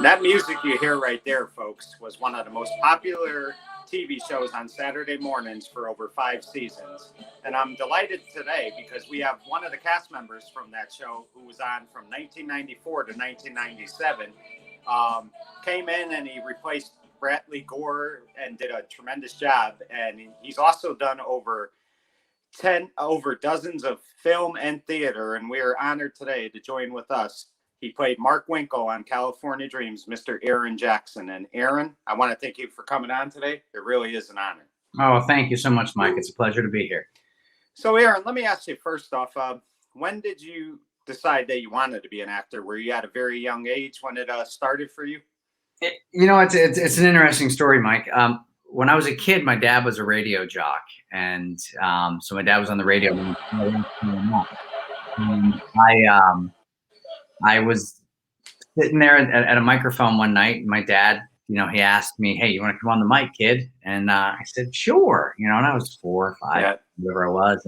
that music you hear right there, folks, was one of the most popular TV shows on Saturday mornings for over 5 seasons. And I'm delighted today because we have one of the cast members from that show who was on from 1994 to 1997. Came in and he replaced Bradley Gore and did a tremendous job. And he's also done over dozens of film and theater. And we are honored today to join with us. He played Mark Winkle on California Dreams, Mr. Aaron Jackson. And Aaron, I want to thank you for coming on today. It really is an honor. Oh, thank you so much, Mike. It's a pleasure to be here. So, Aaron, let me ask you first off, when did you decide that you wanted to be an actor? Were you at a very young age when it started for you? It's an interesting story, Mike. When I was a kid, my dad was a radio jock. And so my dad was on the radio. I was sitting there at a microphone one night, and my dad, he asked me, "Hey, you want to come on the mic, kid?" And I said, "Sure." And I was 4 or 5, whatever I was.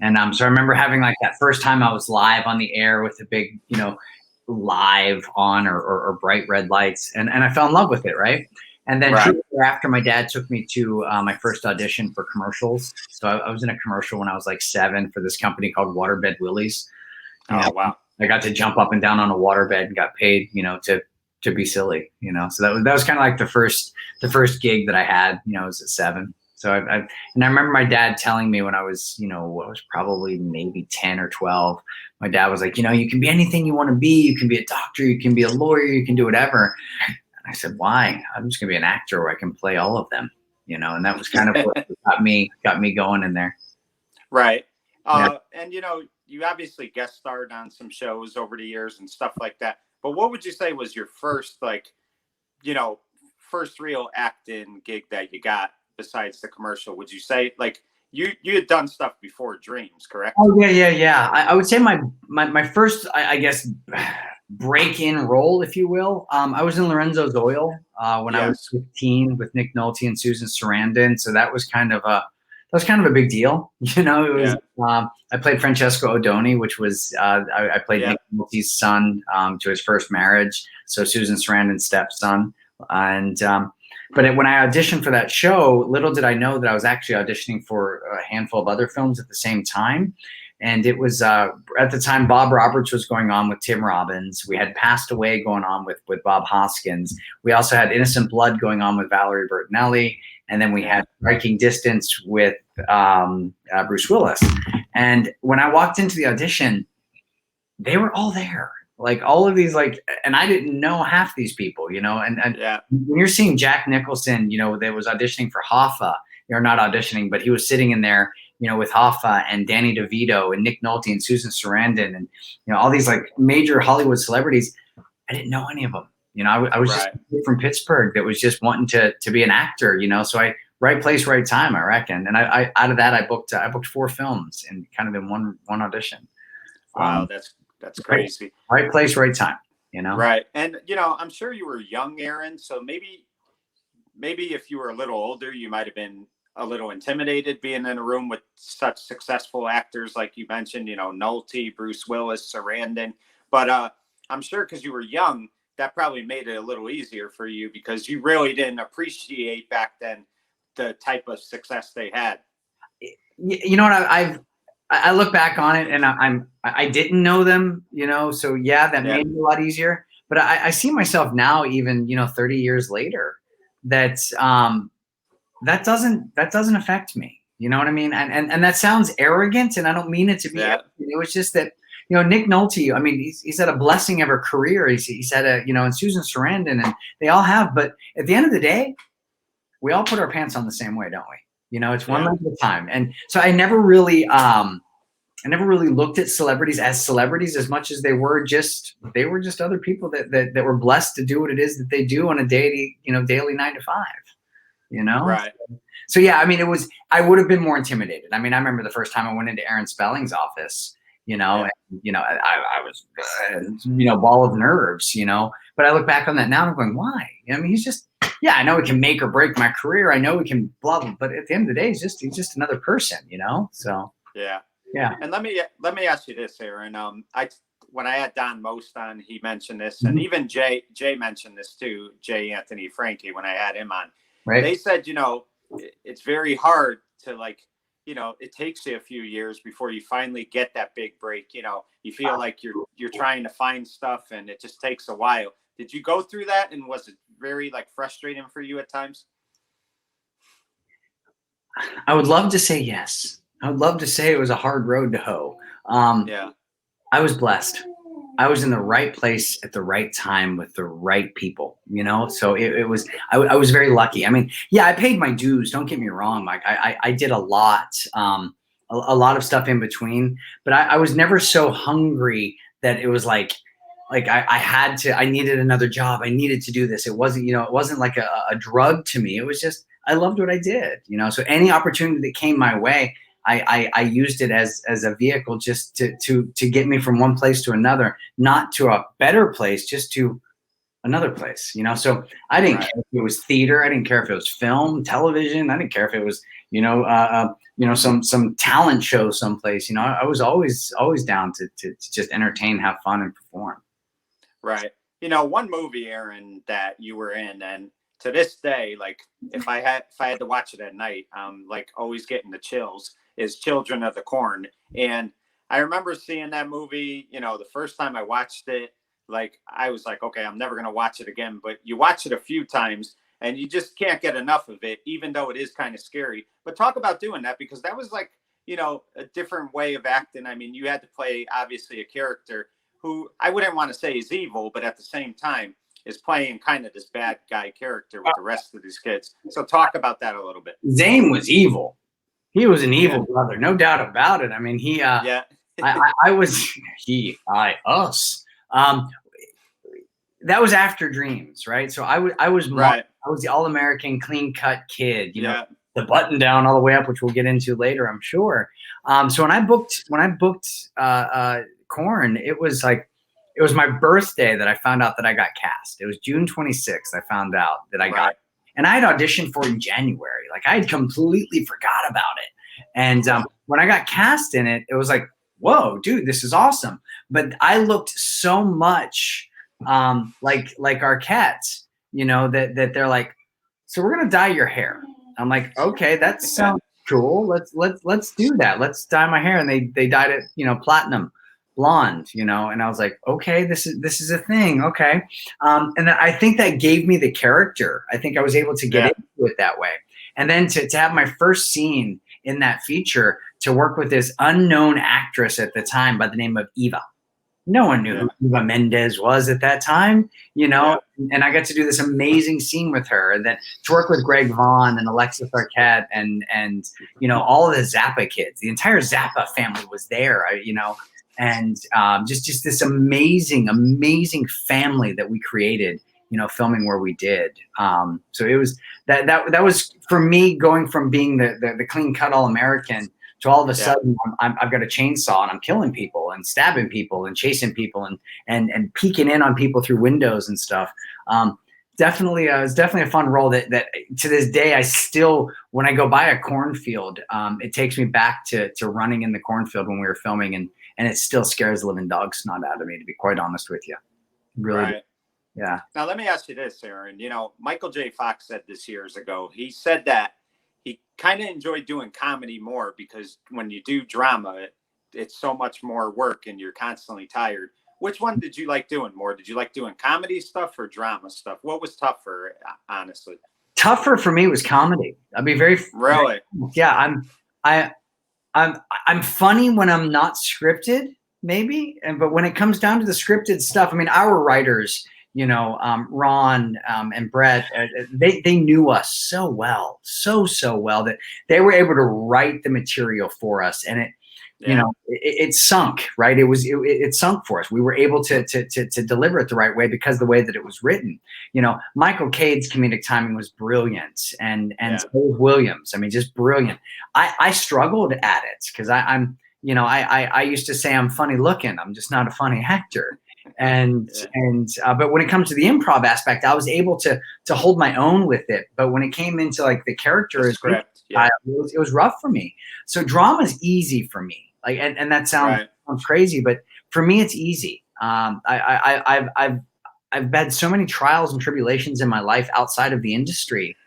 And so I remember having like that first time I was live on the air with the big, live on or bright red lights. And I fell in love with it, right? And then shortly after, my dad took me to my first audition for commercials. So I was in a commercial when I was like 7 for this company called Waterbed Willie's. Oh, wow. I got to jump up and down on a waterbed and got paid, to be silly, So that was kind of like the first gig that I had, I was at 7. So I remember my dad telling me when I was, I was probably maybe 10 or 12, my dad was like, you can be anything you want to be. You can be a doctor, you can be a lawyer, you can do whatever. And I said, why? I'm just gonna be an actor where I can play all of them, and that was kind of what got me going in there. Right. And you obviously guest starred on some shows over the years and stuff like that. But what would you say was your first, first real acting gig that you got besides the commercial? Would you say you had done stuff before Dreams, correct? Oh yeah. I would say my first, I guess, break-in role, if you will. I was in Lorenzo's Oil when I was 15 with Nick Nolte and Susan Sarandon. So that was kind of a big deal. It was, I played Francesco Odoni, which was, I played Nick Nolte's son to his first marriage. So Susan Sarandon's stepson. And, but when I auditioned for that show, little did I know that I was actually auditioning for a handful of other films at the same time. And it was, at the time, Bob Roberts was going on with Tim Robbins. We had Passed Away going on with Bob Hoskins. We also had Innocent Blood going on with Valerie Bertinelli. And then we had Striking Distance with Bruce Willis. And when I walked into the audition, they were all there. Like all of these, and I didn't know half these people, and when you're seeing Jack Nicholson, that was auditioning for Hoffa, or not auditioning, but he was sitting in there, with Hoffa and Danny DeVito and Nick Nolte and Susan Sarandon and, all these major Hollywood celebrities. I didn't know any of them. I was just from Pittsburgh that was just wanting to be an actor, so right place, right time, I reckon. And I out of that, I booked 4 films and kind of in one audition. Wow. That's crazy. Right place, right time, Right. And, I'm sure you were young, Aaron. So maybe if you were a little older, you might have been a little intimidated being in a room with such successful actors like you mentioned, Nolte, Bruce Willis, Sarandon. But I'm sure because you were young, that probably made it a little easier for you because you really didn't appreciate back then the type of success they had. You know what? I look back on it and I didn't know them, so that made it a lot easier. But I see myself now, even 30 years later, that doesn't affect me. You know what I mean? And that sounds arrogant, and I don't mean it to be. It was just that Nick Nolte. I mean, he's had a blessing of a career. He's had and Susan Sarandon, and they all have. But at the end of the day, we all put our pants on the same way, don't we? It's one leg at a time. And so I never really looked at celebrities as much as they were just other people that were blessed to do what it is that they do on a daily 9 to 5, Right. So yeah, I mean, I would have been more intimidated. I mean, I remember the first time I went into Aaron Spelling's office, and, I was, ball of nerves, but I look back on that now and I'm going, why? I mean, he's just, I know he can make or break my career. I know he can blah, blah, but at the end of the day, he's just another person, so. Yeah. And let me ask you this, Aaron. when I had Don Most on, he mentioned this, and even Jay mentioned this too, Jay Anthony Frankie, when I had him on. Right. They said, you know, it's very hard to, like, you know, it takes you a few years before you finally get that big break. You know, you feel like you're trying to find stuff and it just takes a while. Did you go through that, and was it very, like, frustrating for you at times? I would love to say yes. I would love to say it was a hard road to hoe. Yeah. I was blessed. I was in the right place at the right time with the right people, you know? So it was, I was very lucky. I mean, yeah, I paid my dues. Don't get me wrong. Like I did a lot of stuff in between, but I was never so hungry that it was like I needed another job. I needed to do this. It wasn't, you know, it wasn't like a drug to me. It was just, I loved what I did, you know? So any opportunity that came my way, I used it as a vehicle just to get me from one place to another, not to a better place, just to another place, you know? So I didn't care if it was theater. I didn't care if it was film, television. I didn't care if it was, some talent show someplace, you know. I was always down to just entertain, have fun, and perform. Right. You know, one movie, Aaron, that you were in, and to this day, like, if I had to watch it at night, like, always getting the chills, is Children of the Corn. And I remember seeing that movie, you know, the first time I watched it, like, I was like, okay, I'm never going to watch it again. But you watch it a few times and you just can't get enough of it, even though it is kind of scary. But talk about doing that, because that was, like, you know, a different way of acting. I mean, you had to play, obviously, a character who I wouldn't want to say is evil, but at the same time is playing kind of this bad guy character with the rest of these kids. So talk about that a little bit. Zane was evil. He was an evil brother, no doubt about it. I mean, us. That was after Dreams, right? So I was the all-American, clean-cut kid, you know, the button down all the way up, which we'll get into later, I'm sure. So when I booked Korn, it was my birthday that I found out that I got cast. It was June 26th. I found out that I got. And I had auditioned for it in January. Like, I had completely forgot about it. And when I got cast in it, it was like, whoa, dude, this is awesome. But I looked so much like Arquette, you know, that they're like, so we're gonna dye your hair. I'm like, okay, that sounds cool. Let's do that. Let's dye my hair. And they dyed it, you know, platinum blonde, you know, and I was like, okay, this is a thing. Okay. And I think that gave me the character. I think I was able to get into it that way. And then to have my first scene in that feature, to work with this unknown actress at the time by the name of Eva. No one knew who Eva Mendes was at that time, you know, and I got to do this amazing scene with her, and then to work with Greg Vaughn and Alexis Arquette and you know, all the Zappa kids. The entire Zappa family was there, you know. And just this amazing family that we created, you know, filming where we did. So it was that was for me, going from being the clean cut all-American to all of a sudden I've got a chainsaw and I'm killing people and stabbing people and chasing people and peeking in on people through windows and stuff. Definitely, it was definitely a fun role that to this day, I still, when I go by a cornfield, it takes me back to running in the cornfield when we were filming, and it still scares the living dog snot out of me, to be quite honest with you. Really. Right. Yeah. Now, let me ask you this, Aaron. You know, Michael J. Fox said this years ago. He said that he kind of enjoyed doing comedy more because when you do drama, it's so much more work and you're constantly tired. Which one did you like doing more? Did you like doing comedy stuff or drama stuff? What was tougher, honestly? Tougher for me was comedy. I'd be very really. Yeah, I'm funny when I'm not scripted, maybe, but when it comes down to the scripted stuff, I mean, our writers, you know, Ron and Brett, they knew us so well, so well that they were able to write the material for us, and it. You know, it sunk, right? It sunk for us. We were able to deliver it the right way because of the way that it was written. You know, Michael Caine's comedic timing was brilliant, and so was Williams. I mean, just brilliant. I struggled at it because I'm, you know, I used to say I'm funny looking. I'm just not a funny actor. But when it comes to the improv aspect, I was able to hold my own with it. But when it came into like the character script, it was rough for me. So drama is easy for me. Like, and that sounds crazy, but for me, it's easy. I've had so many trials and tribulations in my life outside of the industry,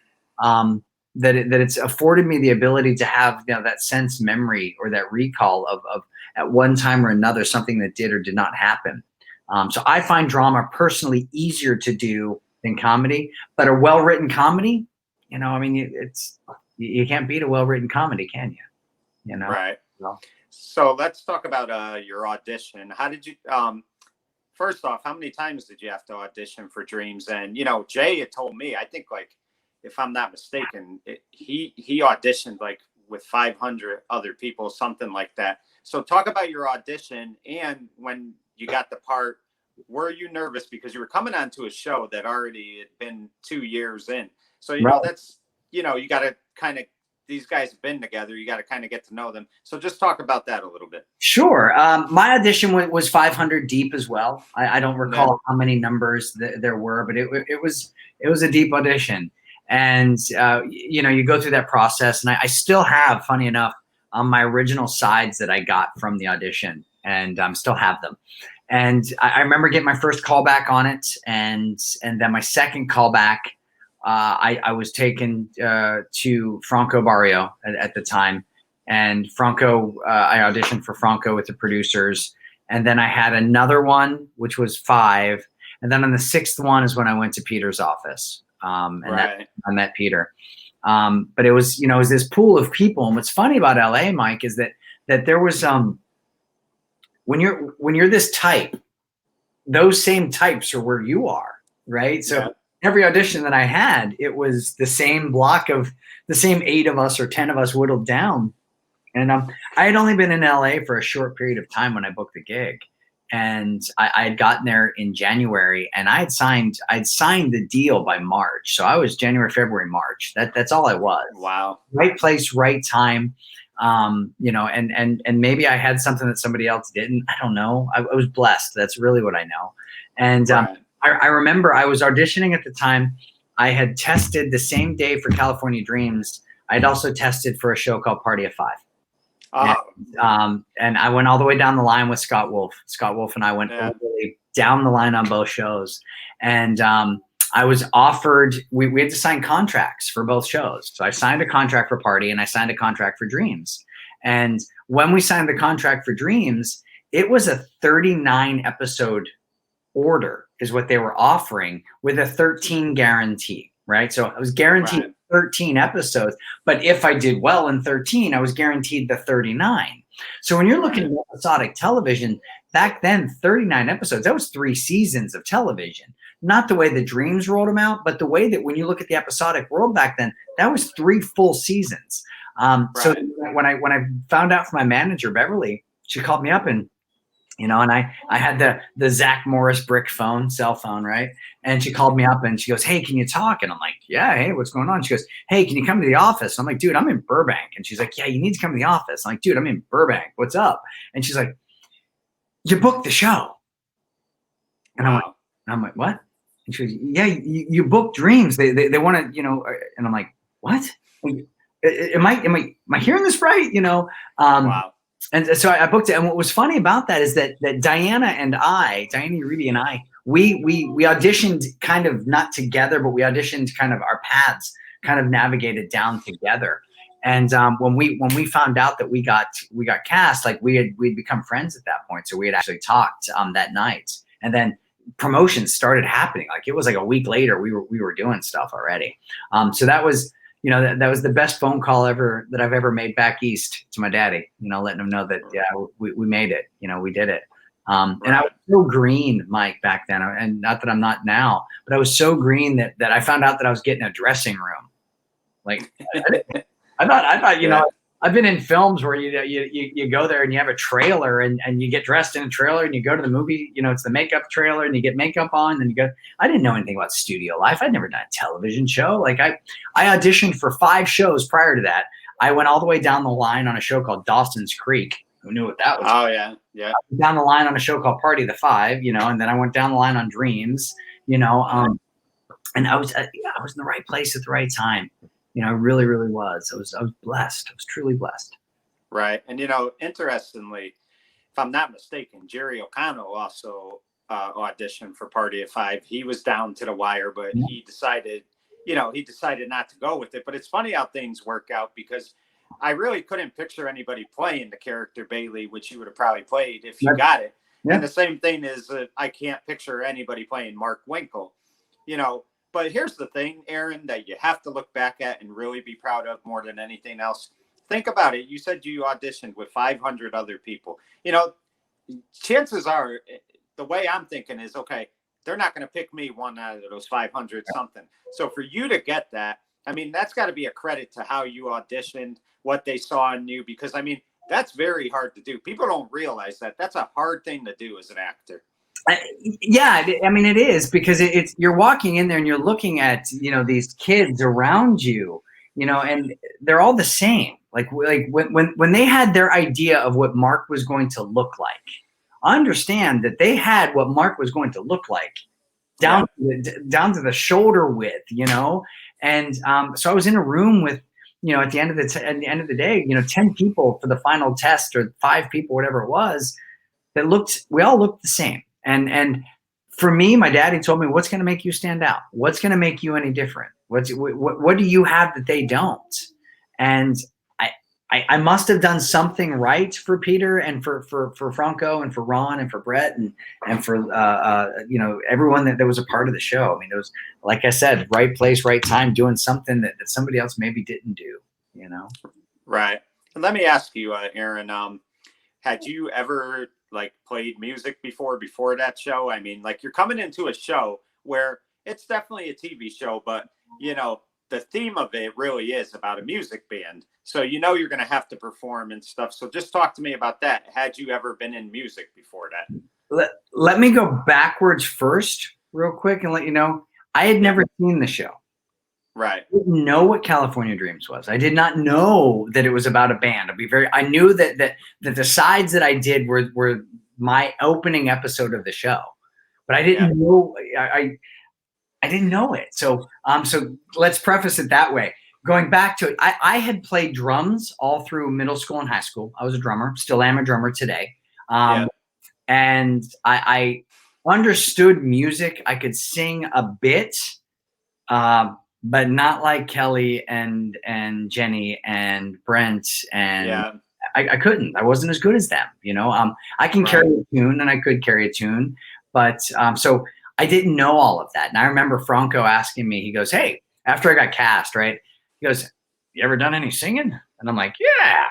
that it's afforded me the ability to have, you know, that sense memory or that recall of at one time or another something that did or did not happen. So I find drama personally easier to do than comedy, but a well-written comedy, you know, I mean, you can't beat a well-written comedy, can you? You know? Right. So, So let's talk about your audition. How did you, first off, how many times did you have to audition for Dreams? And, you know, Jay had told me, I think, like, if I'm not mistaken, he auditioned like with 500 other people, something like that. So talk about your audition, and when you got the part, were you nervous because you were coming onto a show that already had been 2 years in? So, you know, that's, you know, you got to kind of, these guys have been together. You got to kind of get to know them. So just talk about that a little bit. Sure. My audition was 500 deep as well. I don't recall how many numbers there were, but it was a deep audition. And, you know, you go through that process, and I still have, funny enough, my original sides that I got from the audition, and still have them. And I remember getting my first callback on it, and then my second callback, I was taken to Franco Barrio at the time, and Franco, I auditioned for Franco with the producers, and then I had another one, which was 5, and then on the 6th one is when I went to Peter's office. And I met Peter. But it was, you know, it was this pool of people. And what's funny about LA, Mike, is that there was, when you're this type, those same types are where you are, right? So every audition that I had, it was the same block of the same 8 of us or 10 of us whittled down. And I had only been in LA for a short period of time when I booked the gig. And I had gotten there in January, and I'd signed the deal by March. So I was January, February, March. That's all I was. Wow. Right place, right time. You know, and maybe I had something that somebody else didn't. I don't know. I was blessed. That's really what I know. And I remember I was auditioning at the time. I had tested the same day for California Dreams. I had also tested for a show called Party of 5. And I went all the way down the line with Scott Wolf. Scott Wolf and I went all the way down the line on both shows. And I was offered, we had to sign contracts for both shows. So I signed a contract for Party, and I signed a contract for Dreams. And when we signed the contract for Dreams, it was a 39 episode order is what they were offering, with a 13 guarantee, right? So I was guaranteed 13 episodes, but if I did well in 13, I was guaranteed the 39. So when you're looking at episodic television, back then, 39 episodes, that was 3 seasons of television. Not the way the Dreams rolled them out, but the way that when you look at the episodic world back then, that was 3 full seasons. So when I found out from my manager, Beverly, she called me up, and you know, and I had the Zach Morris brick phone, cell phone, right? And she called me up, and she goes, "Hey, can you talk?" And I'm like, "Yeah, hey, what's going on?" She goes, "Hey, can you come to the office?" I'm like, "Dude, I'm in Burbank." And she's like, "Yeah, you need to come to the office." I'm like, "Dude, I'm in Burbank. What's up?" And she's like, "You booked the show." And I'm like, "What?" And she goes, "Yeah, you booked Dreams. They want to, you know." And I'm like, "What? Am I hearing this right?" You know? And so I booked it. And what was funny about that is that Diana Uribe and I, we auditioned kind of not together, but we auditioned kind of, our paths kind of navigated down together. And when we found out that we got cast, like we'd become friends at that point. So we had actually talked that night, and then promotions started happening. Like it was like a week later, we were doing stuff already. So that was, you know, that was the best phone call ever that I've ever made back east to my daddy, you know, letting him know that, yeah, we made it, you know, we did it. And I was so green, Mike, back then, and not that I'm not now, but I was so green that I found out that I was getting a dressing room. Like I thought, you know, I've been in films where you go there and you have a trailer and you get dressed in a trailer and you go to the movie, you know, it's the makeup trailer and you get makeup on and you go. I didn't know anything about studio life. I'd never done a television show. Like I auditioned for 5 shows prior to that. I went all the way down the line on a show called Dawson's Creek. Who knew what that was? Oh yeah. I went down the line on a show called Party of the 5, you know, and then I went down the line on Dreams, you know, and I was in the right place at the right time. You know, I really, really was. I was blessed. I was truly blessed. Right. And, you know, interestingly, if I'm not mistaken, Jerry O'Connell also auditioned for Party of Five. He was down to the wire, but he decided not to go with it. But it's funny how things work out, because I really couldn't picture anybody playing the character Bailey, which you would have probably played if you got it. Yeah. And the same thing is I can't picture anybody playing Mark Winkle, But here's the thing, Aaron, that you have to look back at and really be proud of more than anything else. Think about it. You said you auditioned with 500 other people. Chances are, the way I'm thinking is, okay, they're not going to pick me one out of those 500 something. So for you to get that, I mean, that's got to be a credit to how you auditioned, what they saw in you, because, I mean, that's very hard to do. People don't realize that. That's a hard thing to do as an actor. Yeah, I mean, it is, because it's you're walking in there and you're looking at, these kids around you, and they're all the same. Like when they had their idea of what Mark was going to look like, I understand that they had what Mark was going to look like down to the shoulder width, and so I was in a room with, at the end of the day, 10 people for the final test, or 5 people, whatever it was, we all looked the same. And for me, my daddy told me, what's going to make you stand out? What's going to make you any different? What do you have that they don't? And I must have done something right for Peter and for Franco and for Ron and for Brett and for everyone that was a part of the show. I mean, it was, like I said, right place, right time, doing something that somebody else maybe didn't do. Right. And let me ask you, Aaron, had you ever played music before that show? I mean, you're coming into a show where it's definitely a TV show, but the theme of it really is about a music band. So you're going to have to perform and stuff. So just talk to me about that. Had you ever been in music before that? Let me go backwards first real quick and let you know, I had never seen the show. Right. I didn't know what California Dreams was. I did not know that it was about a band. I knew that the sides that I did were my opening episode of the show, but I didn't know. I didn't know it. So let's preface it that way. Going back to it, I had played drums all through middle school and high school. I was a drummer, still am a drummer today. And I understood music. I could sing a bit, but not like Kelly and Jenny and Brent and I couldn't. I wasn't as good as them. I can carry a tune, and I could carry a tune, but so I didn't know all of that. And I remember Franco asking me, he goes, "Hey," after I got cast, right? He goes, "You ever done any singing?" And I'm like, "Yeah,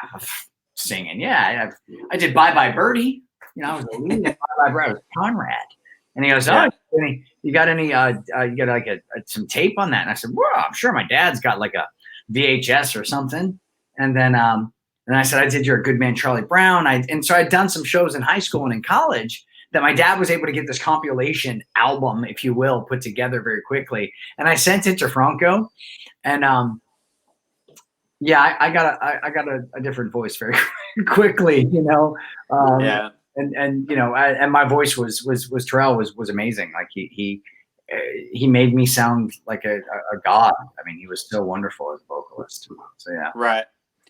singing. Yeah, I did Bye Bye Birdie. I was the lead in Bye Bye Birdie. I was Conrad." And he goes, "Oh, you got any? You got some tape on that?" And I said, "Well, I'm sure my dad's got a VHS or something." And then I said, "I did You're a Good Man, Charlie Brown." And so I'd done some shows in high school and in college that my dad was able to get this compilation album, if you will, put together very quickly. And I sent it to Franco, and I got a different voice very quickly, And my voice was Terrell was amazing. Like he made me sound like a god. I mean, he was so wonderful as a vocalist. So yeah. Right.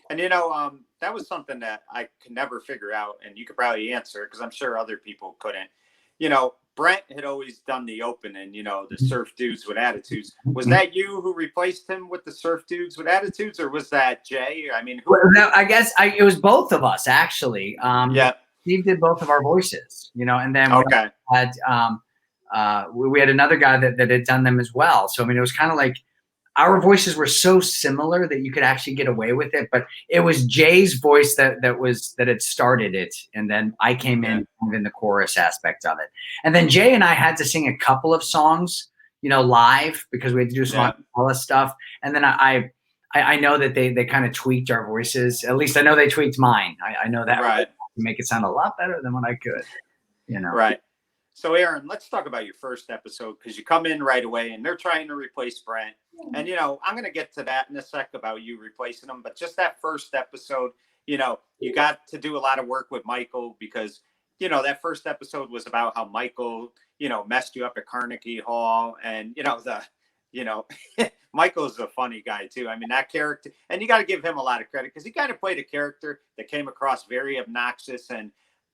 And that was something that I could never figure out, and you could probably answer because I'm sure other people couldn't. Brent had always done the opening, the Surf Dudes with Attitudes. Was that you who replaced him with the Surf Dudes with Attitudes, or was that Jay? I mean, I guess it was both of us, actually. Steve did both of our voices, and then we had another guy that had done them as well. So I mean, it was kind of like our voices were so similar that you could actually get away with it. But it was Jay's voice that had started it, and then I came in the chorus aspect of it. And then Jay and I had to sing a couple of songs, live, because we had to do some acapella stuff. And then I know that they kind of tweaked our voices. At least I know they tweaked mine. I know that to make it sound a lot better than what I could. Right. So Aaron, let's talk about your first episode, because you come in right away and they're trying to replace Brent. And, I'm going to get to that in a sec about you replacing him. But just that first episode, you got to do a lot of work with Michael, because, that first episode was about how Michael, messed you up at Carnegie Hall. And, Michael's a funny guy, too. I mean, that character, and you got to give him a lot of credit, because he kind of played a character that came across very obnoxious. And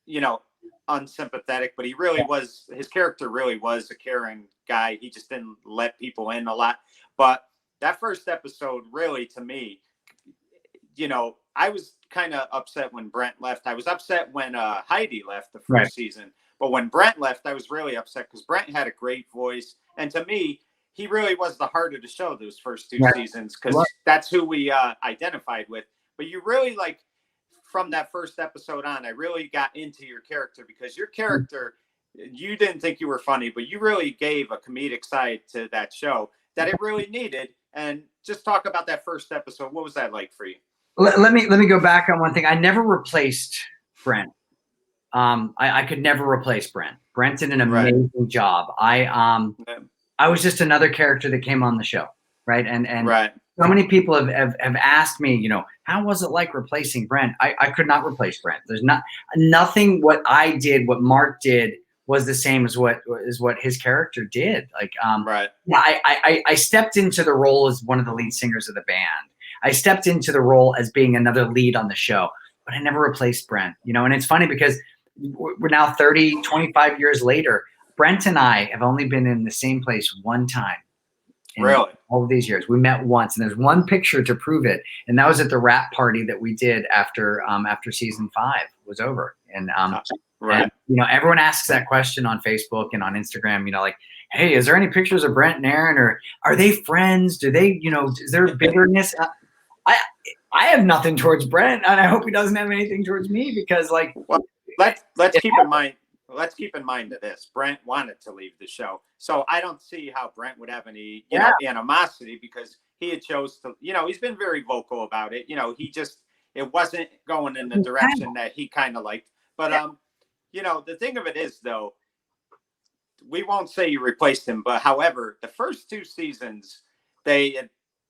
you know, unsympathetic, but he really was, his character really was a caring guy. He just didn't let people in a lot. But that first episode, really, to me, you know, I was kind of upset when Brent left. I was upset when Heidi left the first season. But when Brent left, I was really upset because Brent had a great voice. And to me, he really was the heart of the show those first two seasons, because that's who we identified with. But you really, like, from that first episode on, I really got into your character, because your character, you didn't think you were funny, but you really gave a comedic side to that show that it really needed. And just talk about that first episode. What was that like for you? Let me go back on one thing. I never replaced Brent. I could never replace Brent. Brent did an amazing job. I was just another character that came on the show, right? And so many people have asked me, you know, how was it like replacing Brent? I could not replace Brent. There's nothing what I did, what Mark did was the same as what his character did. Like, I stepped into the role as one of the lead singers of the band. I stepped into the role as being another lead on the show, but I never replaced Brent, you know. And it's funny because we're now 25 years later. Brent and I have only been in the same place one time. Really? All of these years. We met once, and there's one picture to prove it. And that was at the rap party that we did after season 5 was over. And, and, you know, everyone asks that question on Facebook and on Instagram, you know, like, hey, is there any pictures of Brent and Aaron, or are they friends? Do they, you know, is there bitterness? I have nothing towards Brent, and I hope he doesn't have anything towards me, because, like, well, let's keep in mind. Let's keep in mind that this Brent wanted to leave the show, so I don't see how Brent would have any, you know, animosity, because he had chose to, you know, he's been very vocal about it. You know, it wasn't going in the direction that he kind of liked. But you know, the thing of it is, though, we won't say you replaced him, but however, the first 2 seasons,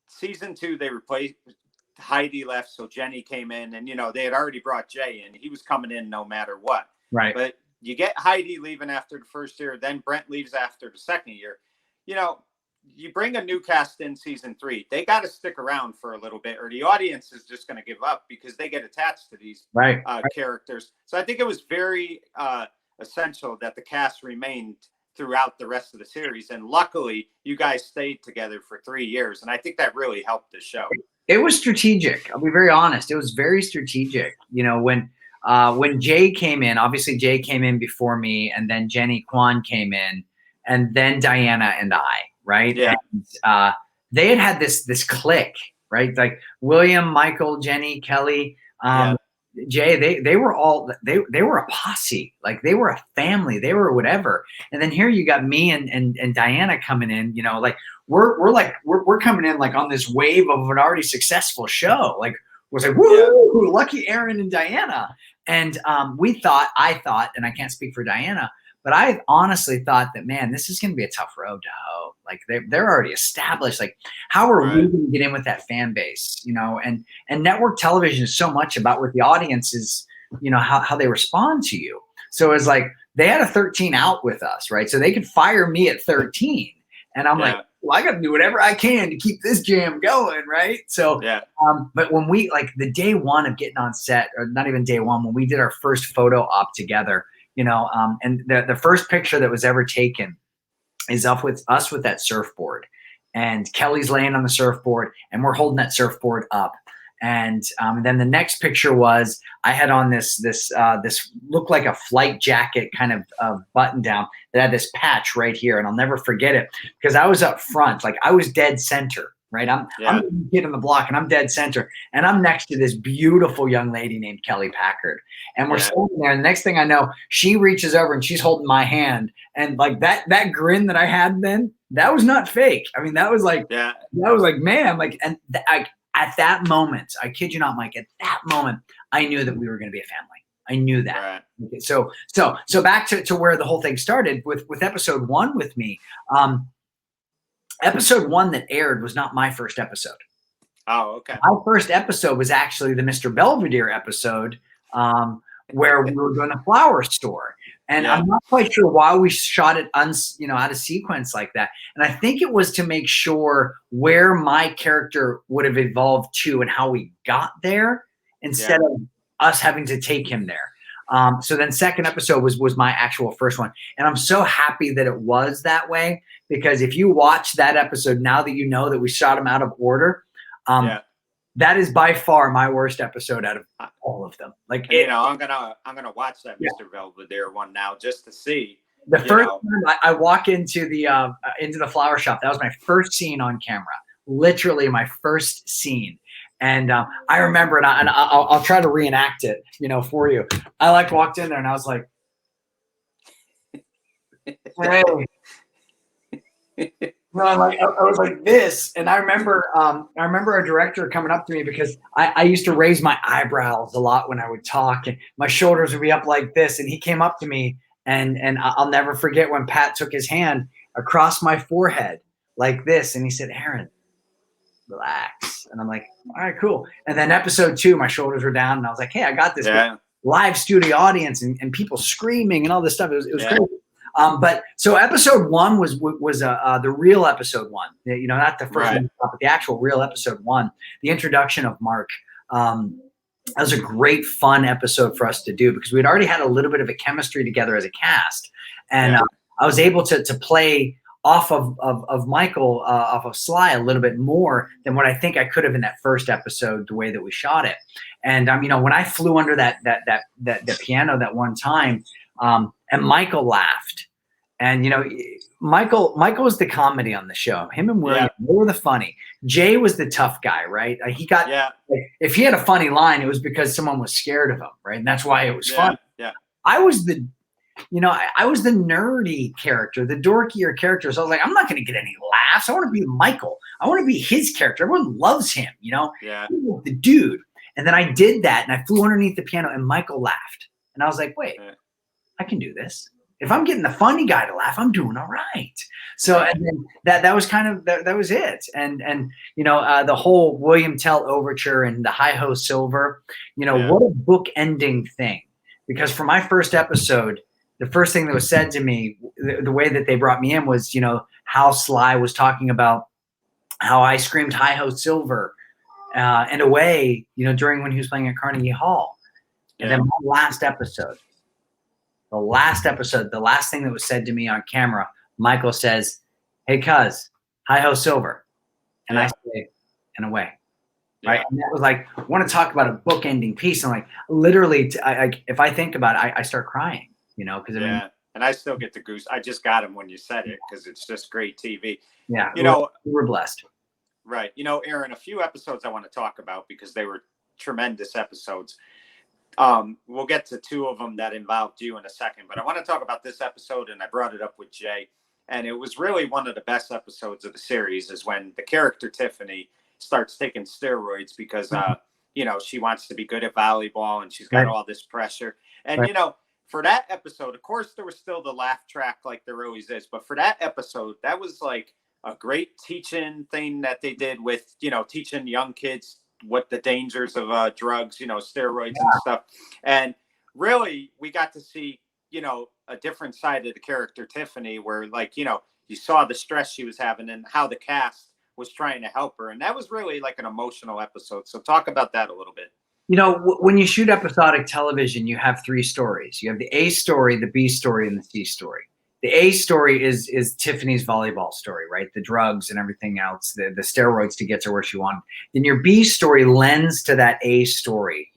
season 2 they replaced. Heidi left, so Jenny came in, and, you know, they had already brought Jay in. He was coming in no matter what. Right. But you get Heidi leaving after the first year, then Brent leaves after the second year. You know, you bring a new cast in season 3. They got to stick around for a little bit, or the audience is just going to give up, because they get attached to these characters. So I think it was very essential that the cast remained throughout the rest of the series. And luckily, you guys stayed together for 3 years. And I think that really helped the show. It was strategic. I'll be very honest. It was very strategic. You know, when Jay came in, obviously Jay came in before me, and then Jenny Kwan came in, and then Diana and I, right? Yeah. And, they had this clique, right? Like William, Michael, Jenny, Kelly, Jay, they were all, they were a posse. Like, they were a family. They were whatever. And then here you got me and Diana coming in, you know, like we're coming in like on this wave of an already successful show. Like, was like, woo, lucky Aaron and Diana. And I thought, and I can't speak for Diana, but I honestly thought that, man, this is going to be a tough road to hoe. Like, they're already established. Like, how are we going to get in with that fan base? You know, and network television is so much about what the audience is, you know, how they respond to you. So it's like, they had a 13 out with us, right? So they could fire me at 13. And I'm like, well, I got to do whatever I can to keep this jam going, right? So, but when we, like, the day one of getting on set, or not even day one, when we did our first photo op together, you know, and the first picture that was ever taken is up with us with that surfboard, and Kelly's laying on the surfboard, and we're holding that surfboard up. And then the next picture was, I had on this looked like a flight jacket kind of button down that had this patch right here, and I'll never forget it, because I was up front, like I was dead center, right? I'm the kid on the block, and I'm dead center, and I'm next to this beautiful young lady named Kelly Packard, and we're standing there, and the next thing I know, she reaches over and she's holding my hand, and like that grin that I had then, that was not fake. I mean, that was like, that was like, man, like, and at that moment, I kid you not, Mike, at that moment, I knew that we were going to be a family. I knew that. Right. Okay, so back to where the whole thing started with episode 1 with me. Episode 1 that aired was not my first episode. Oh, okay. My first episode was actually the Mr. Belvedere episode, where we were doing a flower store. And I'm not quite sure why we shot it out of sequence like that. And I think it was to make sure where my character would have evolved to and how we got there, instead of us having to take him there. So then second episode was my actual first one. And I'm so happy that it was that way, because if you watch that episode, now that you know that we shot them out of order, that is by far my worst episode out of all of them. Like, I'm gonna watch that Mr. Belvedere one now just to see. The first time I walk into the flower shop, that was my first scene on camera. Literally my first scene. And I remember it, and I'll try to reenact it, for you. I walked in there and I was like, hey. I was like this, and I remember our director coming up to me, because I used to raise my eyebrows a lot when I would talk, and my shoulders would be up like this. And he came up to me, and I'll never forget when Pat took his hand across my forehead like this, and he said, "Aaron, relax." And I'm like, all right, cool. And then episode 2, my shoulders were down, and I was like, hey, I got this. Live studio audience and people screaming and all this stuff. It was great. But so episode 1 was the real episode 1, not the first one, but the actual real episode 1, the introduction of Mark. That was a great, fun episode for us to do, because we'd already had a little bit of a chemistry together as a cast. And I was able to play off of Michael, off of Sly a little bit more than what I think I could have in that first episode, the way that we shot it. And when I flew under that piano that one time, and Michael laughed, and Michael was the comedy on the show. Him and William, they were the funny. Jay was the tough guy, right? He got if he had a funny line, it was because someone was scared of him, right? And that's why it was fun. I was the I was the nerdy character, the dorkier character. So I was like, I'm not going to get any laughs. I want to be Michael. I want to be his character. Everyone loves him, He was the dude. And then I did that, and I flew underneath the piano, and Michael laughed. And I was like, wait, I can do this. If I'm getting the funny guy to laugh, I'm doing all right. So and then that was kind of that was it. And the whole William Tell overture and the Hi-Ho Silver, what a book ending thing. Because for my first episode, the first thing that was said to me, the way that they brought me in was, how Sly was talking about how I screamed Hi-Ho Silver in a way, during when he was playing at Carnegie Hall. And then my last episode, the last thing that was said to me on camera, Michael says, "Hey, cuz, Hi-Ho Silver." And I say, "In a way." Right. And that was like, I want to talk about a book ending piece. And literally, if I think about it, I start crying. Because and I still get the goose. I just got him when you said it, because it's just great TV. Yeah, we were blessed. Right. Aaron, a few episodes I want to talk about, because they were tremendous episodes. We'll get to 2 of them that involved you in a second, but I want to talk about this episode, and I brought it up with Jay, and it was really one of the best episodes of the series, is when the character Tiffany starts taking steroids because she wants to be good at volleyball, and she's got all this pressure. And for that episode, of course, there was still the laugh track like there always is. But for that episode, that was like a great teaching thing that they did with, teaching young kids what the dangers of drugs, steroids and stuff. And really, we got to see, a different side of the character Tiffany, where you saw the stress she was having and how the cast was trying to help her. And that was really like an emotional episode. So talk about that a little bit. When you shoot episodic television, you have 3 stories. You have the A story, the B story, and the C story. The A story is Tiffany's volleyball story, right? The drugs and everything else, the steroids to get to where she wanted. Then your B story lends to that A story,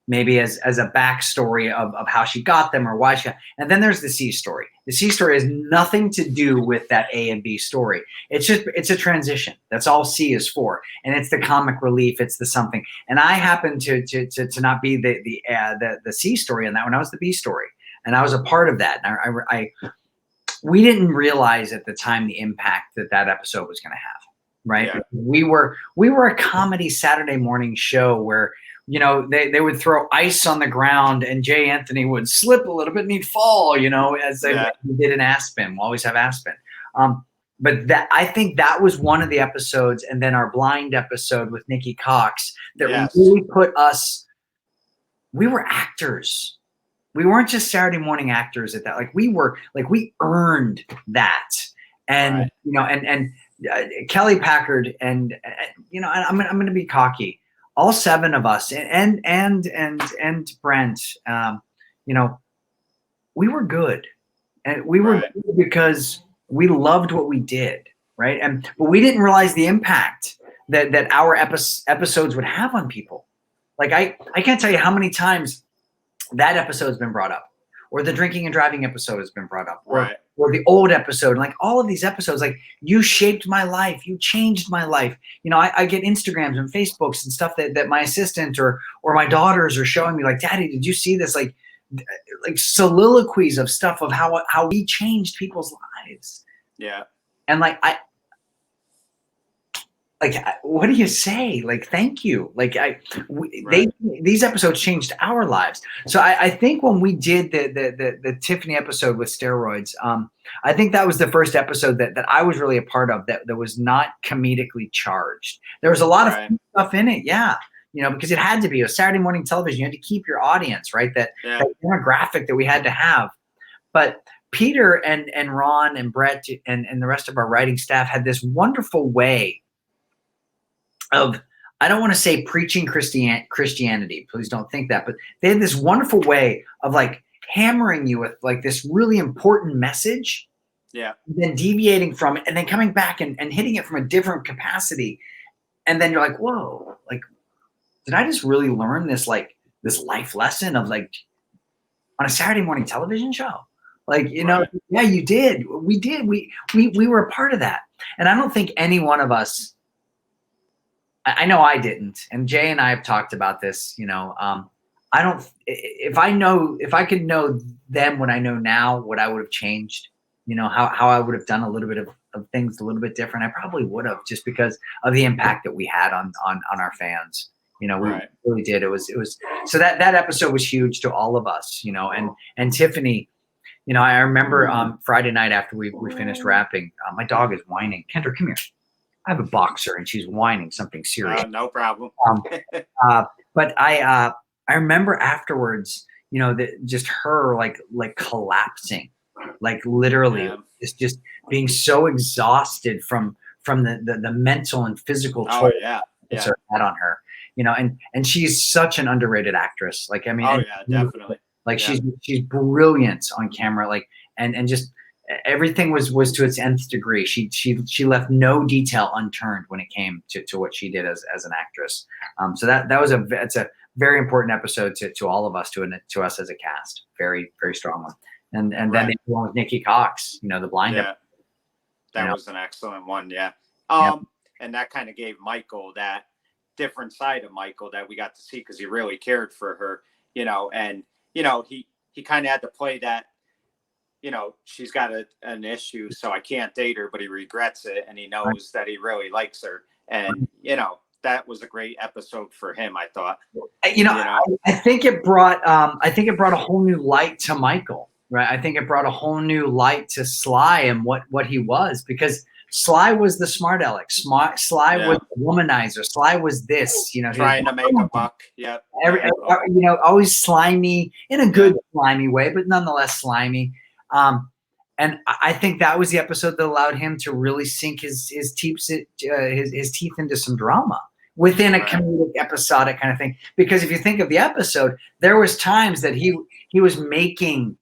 maybe as a backstory of how she got them or why she got. And then there's the C story. The C story has nothing to do with that A and B story. It's a transition. That's all C is for. And it's the comic relief. It's the something. And I happen to not be the C story in that one. I was the B story. And I was a part of that. And we didn't realize at the time the impact that episode was going to have, right? Yeah. We were a comedy Saturday morning show where, they would throw ice on the ground and Jay Anthony would slip a little bit and he'd fall, as they did in Aspen. We'll always have Aspen. But I think that was one of the episodes, and then our blind episode with Nikki Cox that really put us. We were actors. We weren't just Saturday morning actors at that. We earned that, and and Kelly Packard, and I'm going to be cocky. all 7 of us, and Brent, you know, we were good, and we were Right. good because we loved what we did, right? But we didn't realize the impact that our episodes would have on people. Like I can't tell you how many times that episode's been brought up, or the drinking and driving episode has been brought up, Right. or the old episode. Like all of these episodes, like, you shaped my life, you changed my life. You know, I get Instagrams and Facebooks and stuff that my assistant or my daughters are showing me, like, Daddy, did you see this? Like soliloquies of stuff of how we changed people's lives. Yeah. And like what do you say? Like, thank you. Like these episodes changed our lives. So I think when we did the Tiffany episode with steroids, I think that was the first episode that I was really a part of that was not comedically charged. There was a lot of stuff in it. Yeah. You know, because it had to be. It was Saturday morning television. You had to keep your audience, right? That demographic that we had to have. But Peter and Ron and Brett and the rest of our writing staff had this wonderful way of, I don't want to say preaching Christianity, please don't think that, but they had this wonderful way of like hammering you with like this really important message, then deviating from it, and then coming back and hitting it from a different capacity. And then you're like, whoa, like, did I just really learn this life lesson of like on a Saturday morning television show? Like, you know, yeah, you did. We did. We were a part of that. And I don't think any one of us, I know I didn't, and Jay and I have talked about this, you know, I don't, if I could know them what I know now, what I would have changed, you know, how I would have done a little bit of things a little bit different, I probably would have, just because of the impact that we had on our fans. You know, we really did. It was, so that episode was huge to all of us, you know, and Tiffany, you know, I remember Friday night after we finished rapping, my dog is whining. Kendra, come here. I have a boxer and she's whining something serious. No problem. But I remember afterwards, you know, that just her like collapsing, like literally just being so exhausted from the mental and physical toll that had on her, you know, and she's such an underrated actress. Like, I mean, definitely. Like she's brilliant on camera, like, and just everything was to its nth degree. She left no detail unturned when it came to what she did as an actress. So it's a very important episode to all of us, to us as a cast. Very, very strong one. And then the one with Nikki Cox, you know, the blind episode. That was an excellent one. Yeah. And that kind of gave Michael that different side of Michael that we got to see, because he really cared for her, you know, and, you know, he kind of had to play that, you know, she's got an issue, so I can't date her, but he regrets it, and he knows that he really likes her. And, you know, that was a great episode for him, I thought. You know? I think it brought a whole new light to Michael, right? I think it brought a whole new light to Sly and what he was, because Sly was the smart aleck. Sly was the womanizer. Sly was this, you know, trying to make a buck. Yeah. You know, always slimy in a good slimy way, but nonetheless slimy. And I think that was the episode that allowed him to really sink his teeth into some drama within a comedic, episodic kind of thing. Because if you think of the episode, there was times that he was making,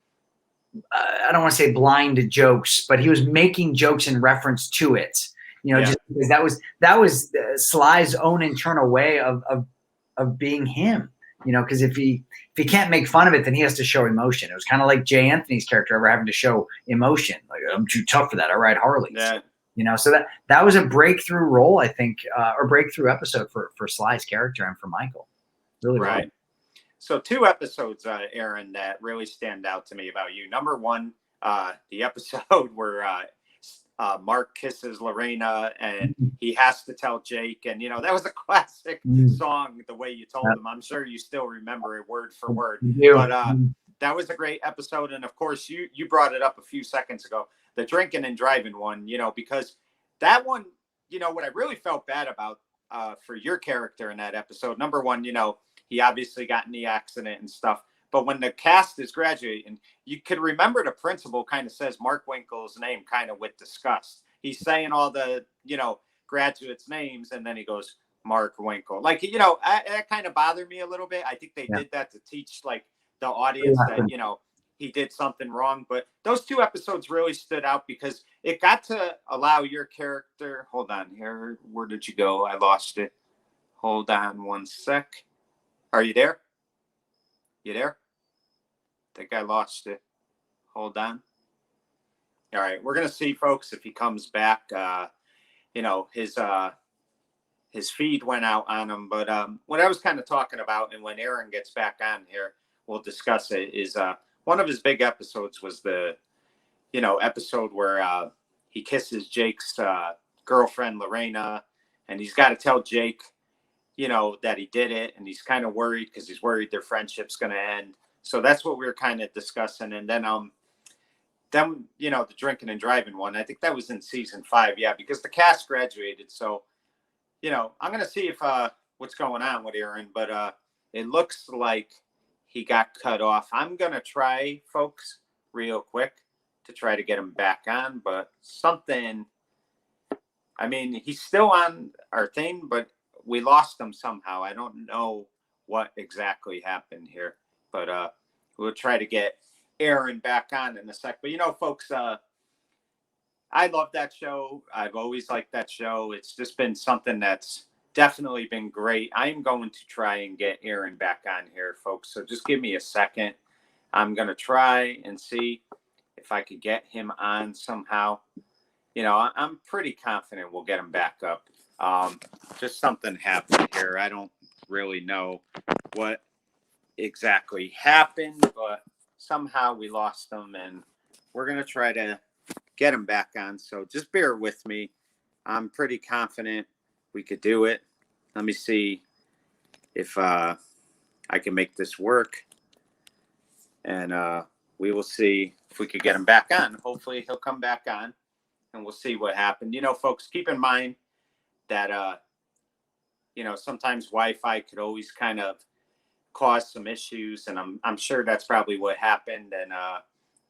I don't want to say blind jokes, but he was making jokes in reference to it. You know, just because that was Sly's own internal way of being him. You know, because if he can't make fun of it, then he has to show emotion. It was kind of like Jay Anthony's character ever having to show emotion. Like, I'm too tough for that. I ride Harleys. Yeah. You know, so that was a breakthrough role, I think, or breakthrough episode for Sly's character and for Michael. Really right. So 2 episodes, Aaron, that really stand out to me about you. Number 1, the episode where Mark kisses Lorena and he has to tell Jake. And, you know, that was a classic song, the way you told him. I'm sure you still remember it word for word. But that was a great episode. And, of course, you brought it up a few seconds ago, the drinking and driving one, you know, because that one, you know, what I really felt bad about for your character in that episode, number 1, you know, he obviously got in the accident and stuff. But when the cast is graduating, you could remember the principal kind of says Mark Winkle's name kind of with disgust. He's saying all the, you know, graduates' names, and then he goes, Mark Winkle. Like, that kind of bothered me a little bit. I think they did that to teach like the audience that, he did something wrong. But those 2 episodes really stood out because it got to allow your character. Hold on here. Where did you go? I lost it. Hold on one sec. Are you there? You there? I think I lost it. Hold on. All right. We're going to see, folks, if he comes back. His feed went out on him. But what I was kind of talking about, and when Aaron gets back on here, we'll discuss it, is one of his big episodes was the, episode where he kisses Jake's girlfriend, Lorena, and he's got to tell Jake, that he did it. And he's kind of worried because he's worried their friendship's going to end. So that's what we were kind of discussing. And then, the drinking and driving one, I think that was in season 5. Yeah, because the cast graduated. So, I'm going to see if what's going on with Aaron, but it looks like he got cut off. I'm going to try, folks, real quick to try to get him back on, but he's still on our thing, but we lost him somehow. I don't know what exactly happened here, but we'll try to get Aaron back on in a sec. But, folks, I love that show. I've always liked that show. It's just been something that's definitely been great. I'm going to try and get Aaron back on here, folks. So just give me a second. I'm going to try and see if I could get him on somehow. I'm pretty confident we'll get him back up. Just something happened here. I don't really know what exactly happened, but somehow we lost him, and we're going to try to get him back on. So just bear with me. I'm pretty confident we could do it. Let me see if I can make this work. And we will see if we could get him back on. Hopefully he'll come back on, and we'll see what happened. Folks, keep in mind that, sometimes Wi-Fi could always kind of cause some issues. And I'm sure that's probably what happened. And,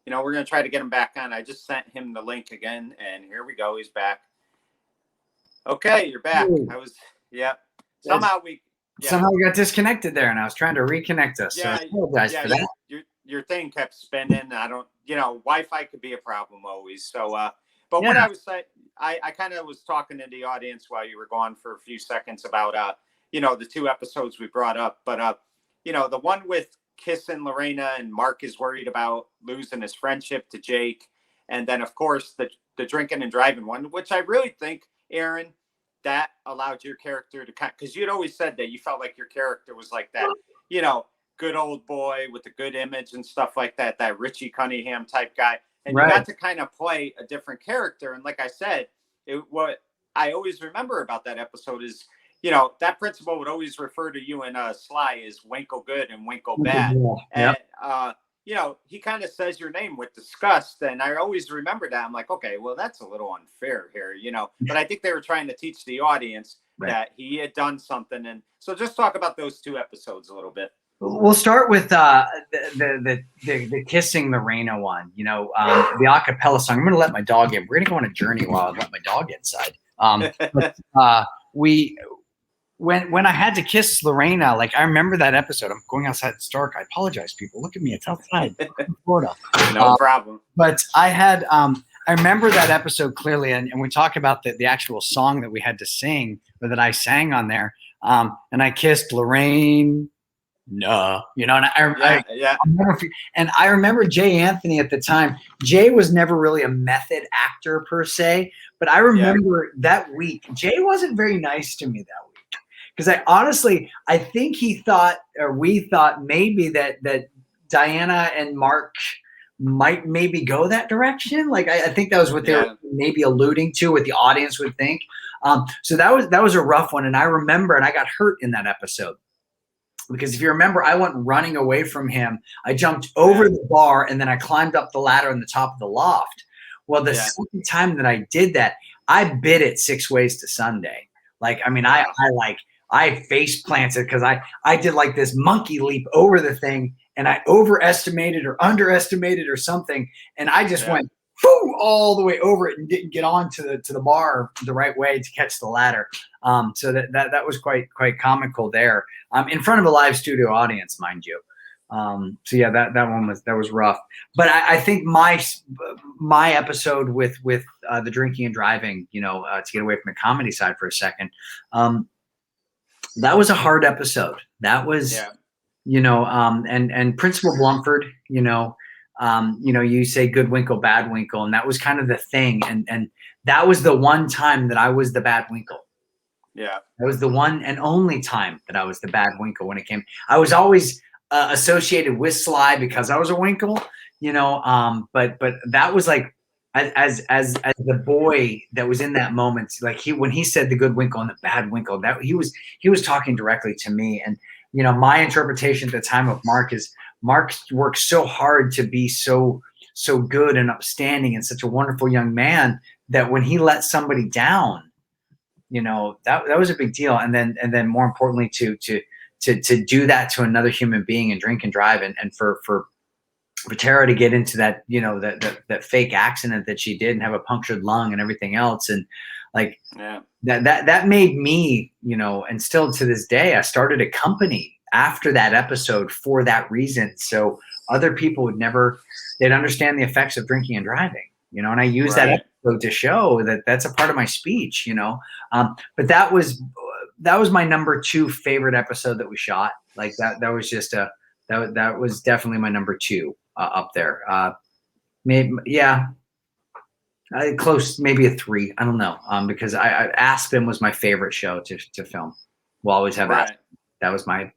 we're going to try to get him back on. I just sent him the link again, and here we go. He's back. Okay, you're back. Ooh. Somehow we got disconnected there, and I was trying to reconnect us. Yeah, so I apologize for that. Your thing kept spinning. I don't, Wi-Fi could be a problem always. So, but what I was saying, I kind of was talking to the audience while you were gone for a few seconds about, the 2 episodes we brought up. But, the one with kissing Lorena, and Mark is worried about losing his friendship to Jake. And then, of course, the drinking and driving one, which I really think, Aaron, that allowed your character to because you'd always said that you felt like your character was like that, good old boy with a good image and stuff like that, that Richie Cunningham type guy. And you got to kind of play a different character. And like I said, what I always remember about that episode is, that principal would always refer to you in Sly as Winkle Good and Winkle Bad. And, he kind of says your name with disgust. And I always remember that. I'm like, okay, well, that's a little unfair here, But I think they were trying to teach the audience that he had done something. And so just talk about those 2 episodes a little bit. We'll start with the kissing Lorena one, the acapella song. I'm going to let my dog in. We're going to go on a journey while I let my dog inside. When I had to kiss Lorena, like I remember that episode. I'm going outside. It's dark. I apologize, people. Look at me. It's outside. In Florida. No problem. But I had I remember that episode clearly, and we talk about the actual song that we had to sing, or that I sang on there. And I kissed Lorraine. No, and I remember Jay Anthony at the time. Jay was never really a method actor per se, but I remember that week, Jay wasn't very nice to me that week. Because I think he thought, or we thought maybe that Diana and Mark might maybe go that direction. Like I think that was what they were maybe alluding to, what the audience would think. So that was a rough one, and I remember, and I got hurt in that episode. Because if you remember, I went running away from him. I jumped over the bar, and then I climbed up the ladder on the top of the loft. Well, the second time that I did that, I bit it 6 ways to Sunday. Like, I mean, I face planted because I did like this monkey leap over the thing, and I overestimated or underestimated or something, and I just went all the way over it and didn't get on to the bar the right way to catch the ladder. So that was quite comical there, in front of a live studio audience, mind you. So yeah, that one was rough. But I think my episode with the drinking and driving, to get away from the comedy side for a second, that was a hard episode. That was, and Principal Blumford, you say good Winkle, bad Winkle, and that was kind of the thing. And that was the one time that I was the bad Winkle. Yeah. That was the one and only time that I was the bad Winkle when it came. I was always associated with Sly because I was a Winkle, but that was like, as the boy that was in that moment, like when he said the good Winkle and the bad Winkle, that he was talking directly to me. And my interpretation at the time of Mark is Mark worked so hard to be so good and upstanding and such a wonderful young man that when he let somebody down, that was a big deal. And then more importantly to do that to another human being and drink and drive, and for Tara to get into that, that fake accident that she did and have a punctured lung and everything else. And like, that made me, and still to this day, I started a company after that episode for that reason. So other people they'd understand the effects of drinking and driving, and I use that episode to show that that's a part of my speech, but that was my number 2 favorite episode that we shot. Like that was just that was definitely my number 2 up there. Maybe, close, maybe a 3. I don't know. Because Aspen was my favorite show to film. We'll always have Aspen. That was my,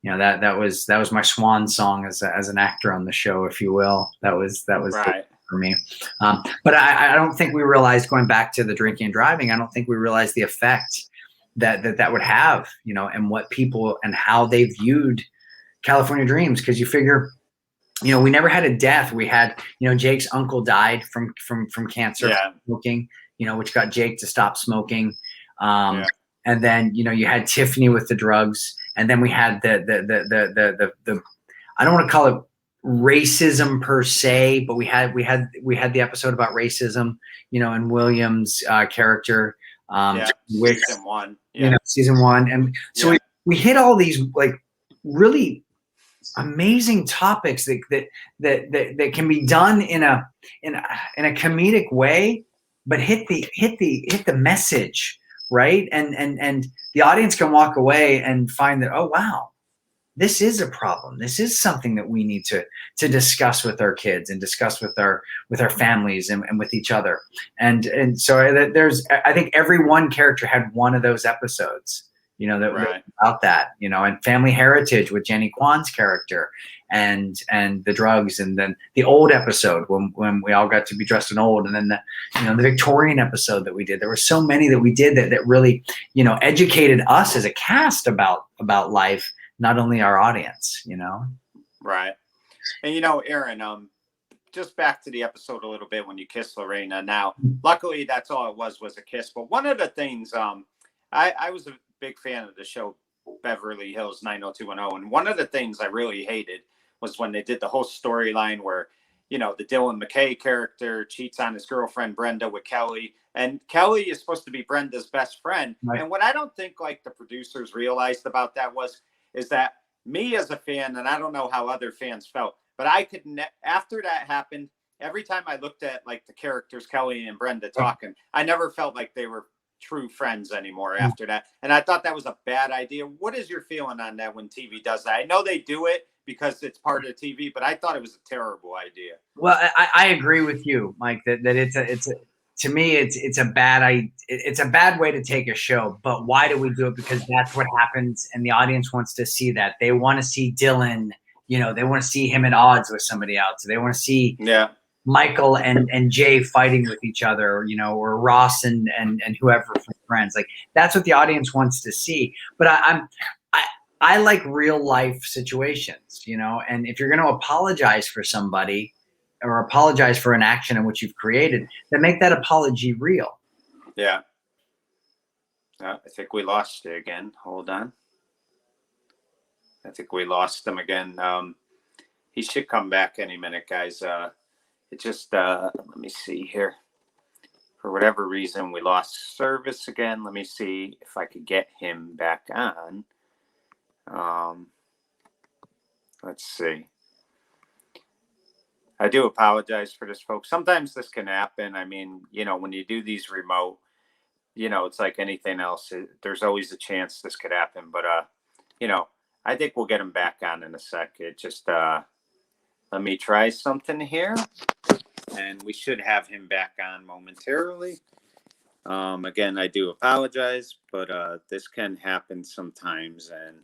that was my swan song as an actor on the show, if you will. That was for me. But I don't think we realized, going back to the drinking and driving, I don't think we realized the effect that would have, and what people and how they viewed California Dreams. Because you figure, we never had a death. We had, Jake's uncle died from cancer, smoking, which got Jake to stop smoking. And then, you had Tiffany with the drugs, and then we had the I don't want to call it racism per se, but we had the episode about racism, and William's character, season 1, season 1. And so we hit all these like really amazing topics that can be done in a comedic way, but hit the message, right? And the audience can walk away and find that, oh wow, this is a problem. This is something that we need to discuss with our kids and discuss with our families and with each other. And so I think every one character had one of those episodes, that was about that, and family heritage with Jenny Kwan's character, and the drugs, and then the old episode when we all got to be dressed in old, and then the Victorian episode that we did. There were so many that we did that really, educated us as a cast about life, not only our audience, Right. And Aaron, just back to the episode a little bit when you kissed Lorena. Now, luckily that's all it was a kiss. But one of the things, I was a big fan of the show Beverly Hills 90210, and one of the things I really hated was when they did the whole storyline where the Dylan McKay character cheats on his girlfriend Brenda with Kelly, and Kelly is supposed to be Brenda's best friend. Right. And what I don't think like the producers realized about that is that me as a fan, and I don't know how other fans felt, but I could after that happened, every time I looked at like the characters Kelly and Brenda talking, I never felt like they were true friends anymore after that. And I thought that was a bad idea. What is your feeling on that when TV does that? I know they do it because it's part of TV, but I thought it was a terrible idea. Well, I agree with you, Mike, that it's to me, it's a bad way to take a show. But why do we do it? Because that's what happens, and the audience wants to see that. They want to see Dylan, they want to see him at odds with somebody else. They want to see Michael and Jay fighting with each other, or Ross and whoever for friends. Like that's what the audience wants to see. But I like real life situations, and if you're going to apologize for somebody or apologize for an action in which you've created, then make that apology real. Yeah. I think we lost it again. Hold on. I think we lost him again. He should come back any minute, guys. It just, let me see here. For for whatever reason, we lost service again. Let me see if I could get him back on. Let's see. I do apologize for this, folks. Sometimes this can happen. I mean, you know, when you do these remote, you know, it's like anything else. There's always a chance this could happen. But, you know, I think we'll get him back on in a sec. It just, let me try something here. And we should have him back on momentarily. Again, I do apologize, but this can happen sometimes. And,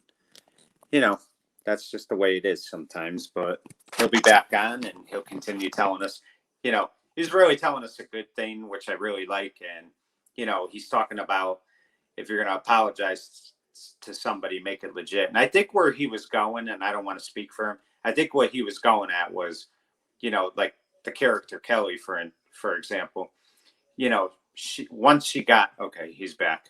you know, that's just the way it is sometimes. But he'll be back on and he'll continue telling us, you know, he's really telling us a good thing, which I really like. And, you know, he's talking about if you're going to apologize to somebody, make it legit. And I think where he was going, and I don't want to speak for him, I think what he was going at was, you know, like the character Kelly, for example, you know, once she got, okay, he's back.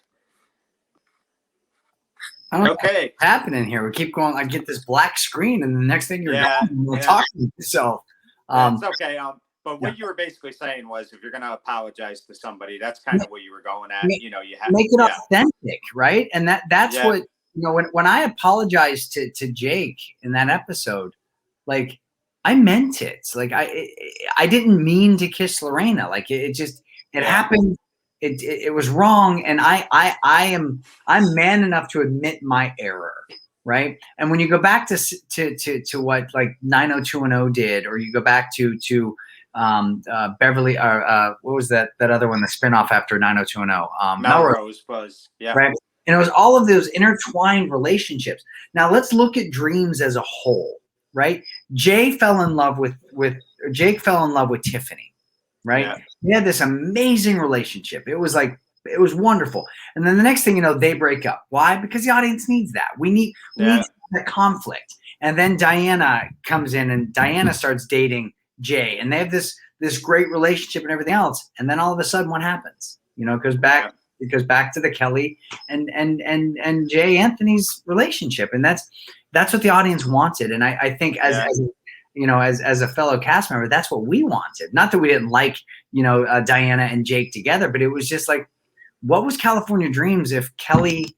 I don't know Okay. what's happening here. We keep going. I get this black screen, and the next thing you're done, we're talking to yourself. That's okay. But what you were basically saying was, if you're going to apologize to somebody, that's kind of what you were going at. You know, you have make it authentic, right? And that's what, you know, when I apologized to Jake in that episode, like I meant it. Like I didn't mean to kiss Lorena. Like it happened. It was wrong, and I'm man enough to admit my error, right? And when you go back to what like 90210 did, or you go back to Beverly, what was that other one, the spinoff after 90210? Melrose was, right? And it was all of those intertwined relationships. Now let's look at Dreams as a whole, right? Jake fell in love with Tiffany. Right? Yeah. They had this amazing relationship. It was wonderful. And then the next thing you know, they break up. Why? Because the audience needs that. We need that conflict. And then Diana comes in, and Diana starts dating Jay, and they have this great relationship and everything else. And then all of a sudden, what happens? You know, it goes back to the Kelly and Jay Anthony's relationship, and that's what the audience wanted. And I think as you know, as a fellow cast member, that's what we wanted. Not that we didn't like, you know, Diana and Jake together, but it was just like, what was California Dreams if Kelly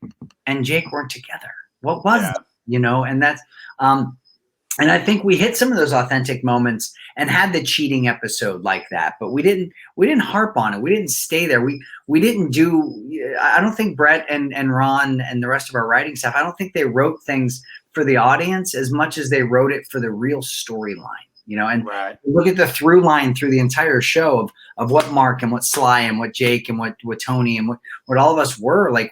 and Jake weren't together? What was it? You know? And that's, and I think we hit some of those authentic moments and had the cheating episode like that, but we didn't harp on it. We didn't stay there. We didn't do, I don't think Brett and Ron and the rest of our writing staff, I don't think they wrote things for the audience as much as they wrote it for the real storyline, you know, and look at the through line through the entire show of what Mark and what Sly and what Jake and what Tony and what all of us were. Like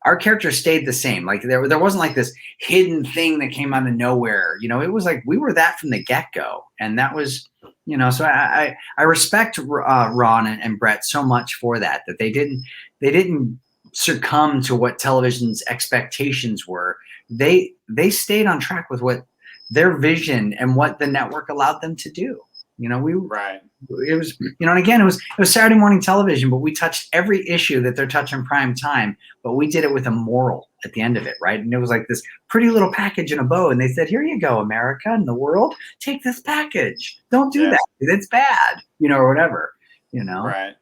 our characters stayed the same. Like there wasn't like this hidden thing that came out of nowhere. You know, it was like we were that from the get-go. And that was, you know, so I respect Ron and Brett so much for that they didn't succumb to what television's expectations were. They stayed on track with what their vision and what the network allowed them to do. You know, it was, you know, and again, it was Saturday morning television, but we touched every issue that they're touching prime time, but we did it with a moral at the end of it. Right. And it was like this pretty little package in a bow. And they said, here you go, America and the world, take this package. Don't do that. It's bad, you know, or whatever, you know? Right.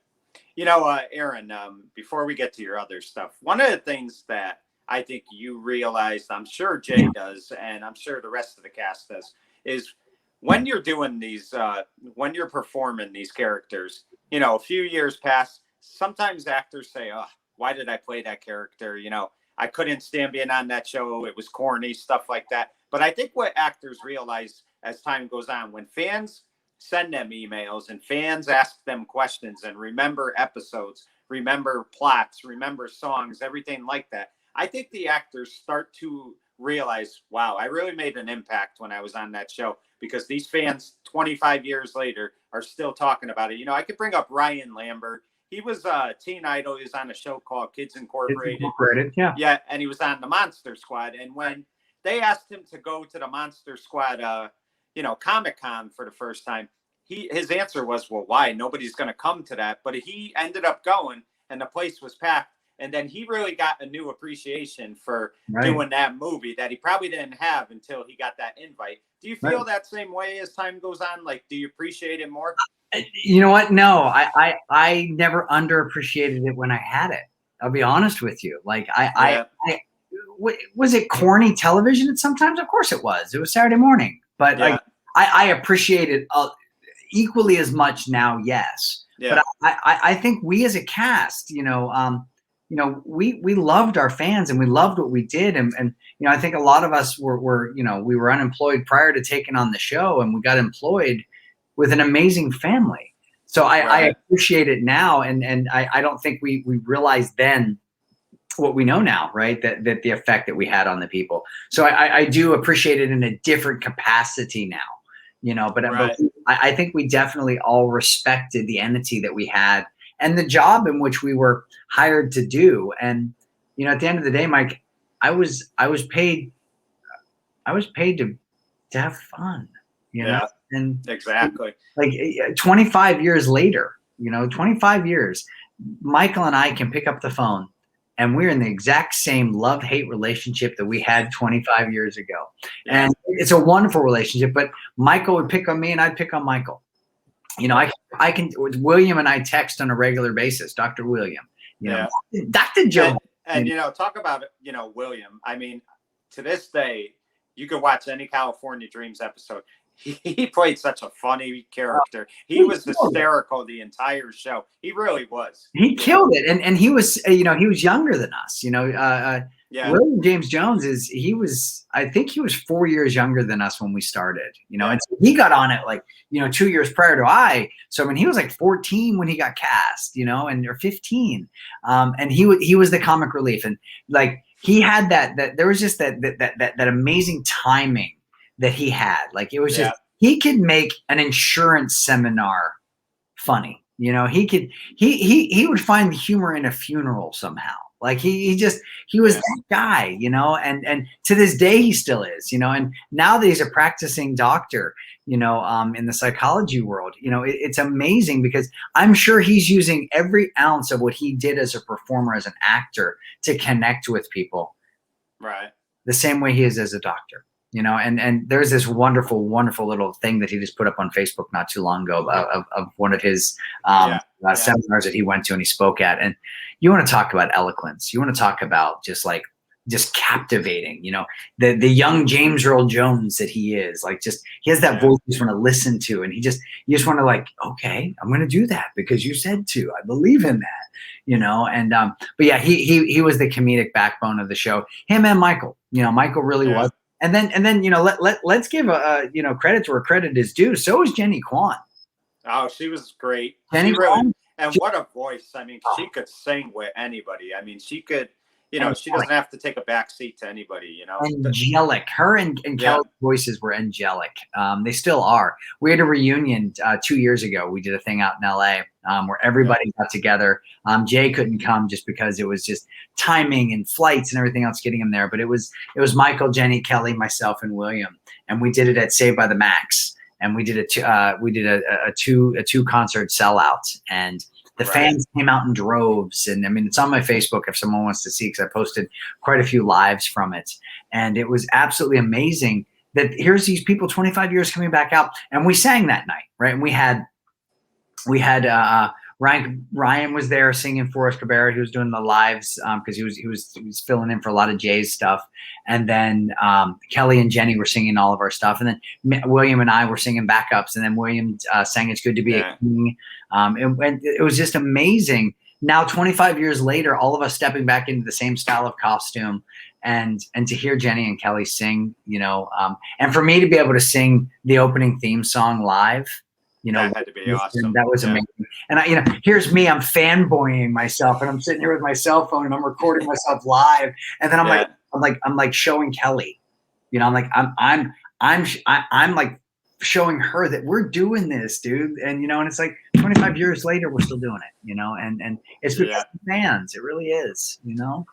You know, Aaron, before we get to your other stuff, one of the things that I think you realized, I'm sure Jay does, and I'm sure the rest of the cast does, is when you're doing these, when you're performing these characters, you know, a few years pass, sometimes actors say, oh, why did I play that character? You know, I couldn't stand being on that show. It was corny, stuff like that. But I think what actors realize as time goes on, when fans send them emails and fans ask them questions and remember episodes, remember plots, remember songs, everything like that, I think the actors start to realize, wow, I really made an impact when I was on that show, because these fans 25 years later are still talking about it. You know, I could bring up Ryan Lambert. He was a teen idol. He was on a show called Kids Incorporated. Yeah, and he was on the Monster Squad. And when they asked him to go to the Monster Squad, you know, Comic-Con for the first time, his answer was, well, why? Nobody's going to come to that. But he ended up going, and the place was packed. And then he really got a new appreciation for doing that movie that he probably didn't have until he got that invite. Do you feel that same way as time goes on? Like, do you appreciate it more? You know what? No, I never underappreciated it when I had it. I'll be honest with you. Like was it corny television at sometimes? Of course it was. It was Saturday morning, but like I appreciate it equally as much now. Yes, but I think we as a cast, you know, we loved our fans and we loved what we did, and you know, I think a lot of us were you know, we were unemployed prior to taking on the show, and we got employed with an amazing family. So I appreciate it now, and I don't think we realized then what we know now, right? That the effect that we had on the people. So I do appreciate it in a different capacity now, you know. But I think we definitely all respected the entity that we had and the job in which we were hired to do. And you know, at the end of the day, Mike, I was paid to have fun, you know. And exactly, like 25 years later, you know, 25 years, Michael and I can pick up the phone and we're in the exact same love-hate relationship that we had 25 years ago. And it's a wonderful relationship, but Michael would pick on me and I'd pick on Michael. You know, I can, William and I text on a regular basis, Dr. William, you know, Dr. Joe. And you know, talk about it, you know, William. I mean, to this day, you can watch any California Dreams episode. He played such a funny character. He was hysterical the entire show. He really was. He killed it, and he was, you know, he was younger than us. You know, William James Jones I think he was 4 years younger than us when we started. You know, and so he got on it like, you know, 2 years prior to So I mean, he was like 14 when he got cast. You know, or 15, and he was the comic relief, and like he had that there was just that amazing timing that he had. Like it was just, he could make an insurance seminar funny. You know, he would find the humor in a funeral somehow. Like he was that guy, you know, and to this day he still is, you know, and now that he's a practicing doctor, you know, in the psychology world, you know, it's amazing because I'm sure he's using every ounce of what he did as a performer, as an actor, to connect with people. Right. The same way he is as a doctor. You know, and there's this wonderful little thing that he just put up on Facebook not too long ago of one of his seminars that he went to and he spoke at. And you want to talk about eloquence. You want to talk about just captivating, you know, the young James Earl Jones that he is. Like, just, he has that voice you just want to listen to. And you just want to like, okay, I'm going to do that because you said to. I believe in that, you know. And but yeah, he was the comedic backbone of the show. Him and Michael, you know, Michael really was. And then you know, let's give you know, credit where credit is due. So is Jenny Kwan. Oh, she was great. Jenny Kwan, and what a voice! I mean, she could sing with anybody. I mean, she could. You know, she doesn't have to take a back seat to anybody, you know. Angelic. Her and Kelly's voices were angelic. They still are. We had a reunion 2 years ago. We did a thing out in LA where everybody got together. Jay couldn't come just because it was just timing and flights and everything else getting him there. But it was Michael, Jenny, Kelly, myself, and William, and we did it at Saved by the Max, and we did a two concert sellout, and the fans came out in droves. And I mean, it's on my Facebook if someone wants to see, because I posted quite a few lives from it. And it was absolutely amazing that here's these people 25 years coming back out. And we sang that night, right? And we had Ryan was there singing for us. Cabrera, he was doing the lives because he was filling in for a lot of Jay's stuff. And then Kelly and Jenny were singing all of our stuff. And then William and I were singing backups. And then William sang "It's Good to Be a King." And it was just amazing. Now, 25 years later, all of us stepping back into the same style of costume, and to hear Jenny and Kelly sing, you know, and for me to be able to sing the opening theme song live. You know, that had to be awesome. That was amazing. And you know, here's me, I'm fanboying myself, and I'm sitting here with my cell phone and I'm recording myself live. And then I'm like showing Kelly, you know, I'm like showing her that we're doing this, dude. And you know, and it's like 25 years later, we're still doing it, you know, and it's because of fans. It really is, you know.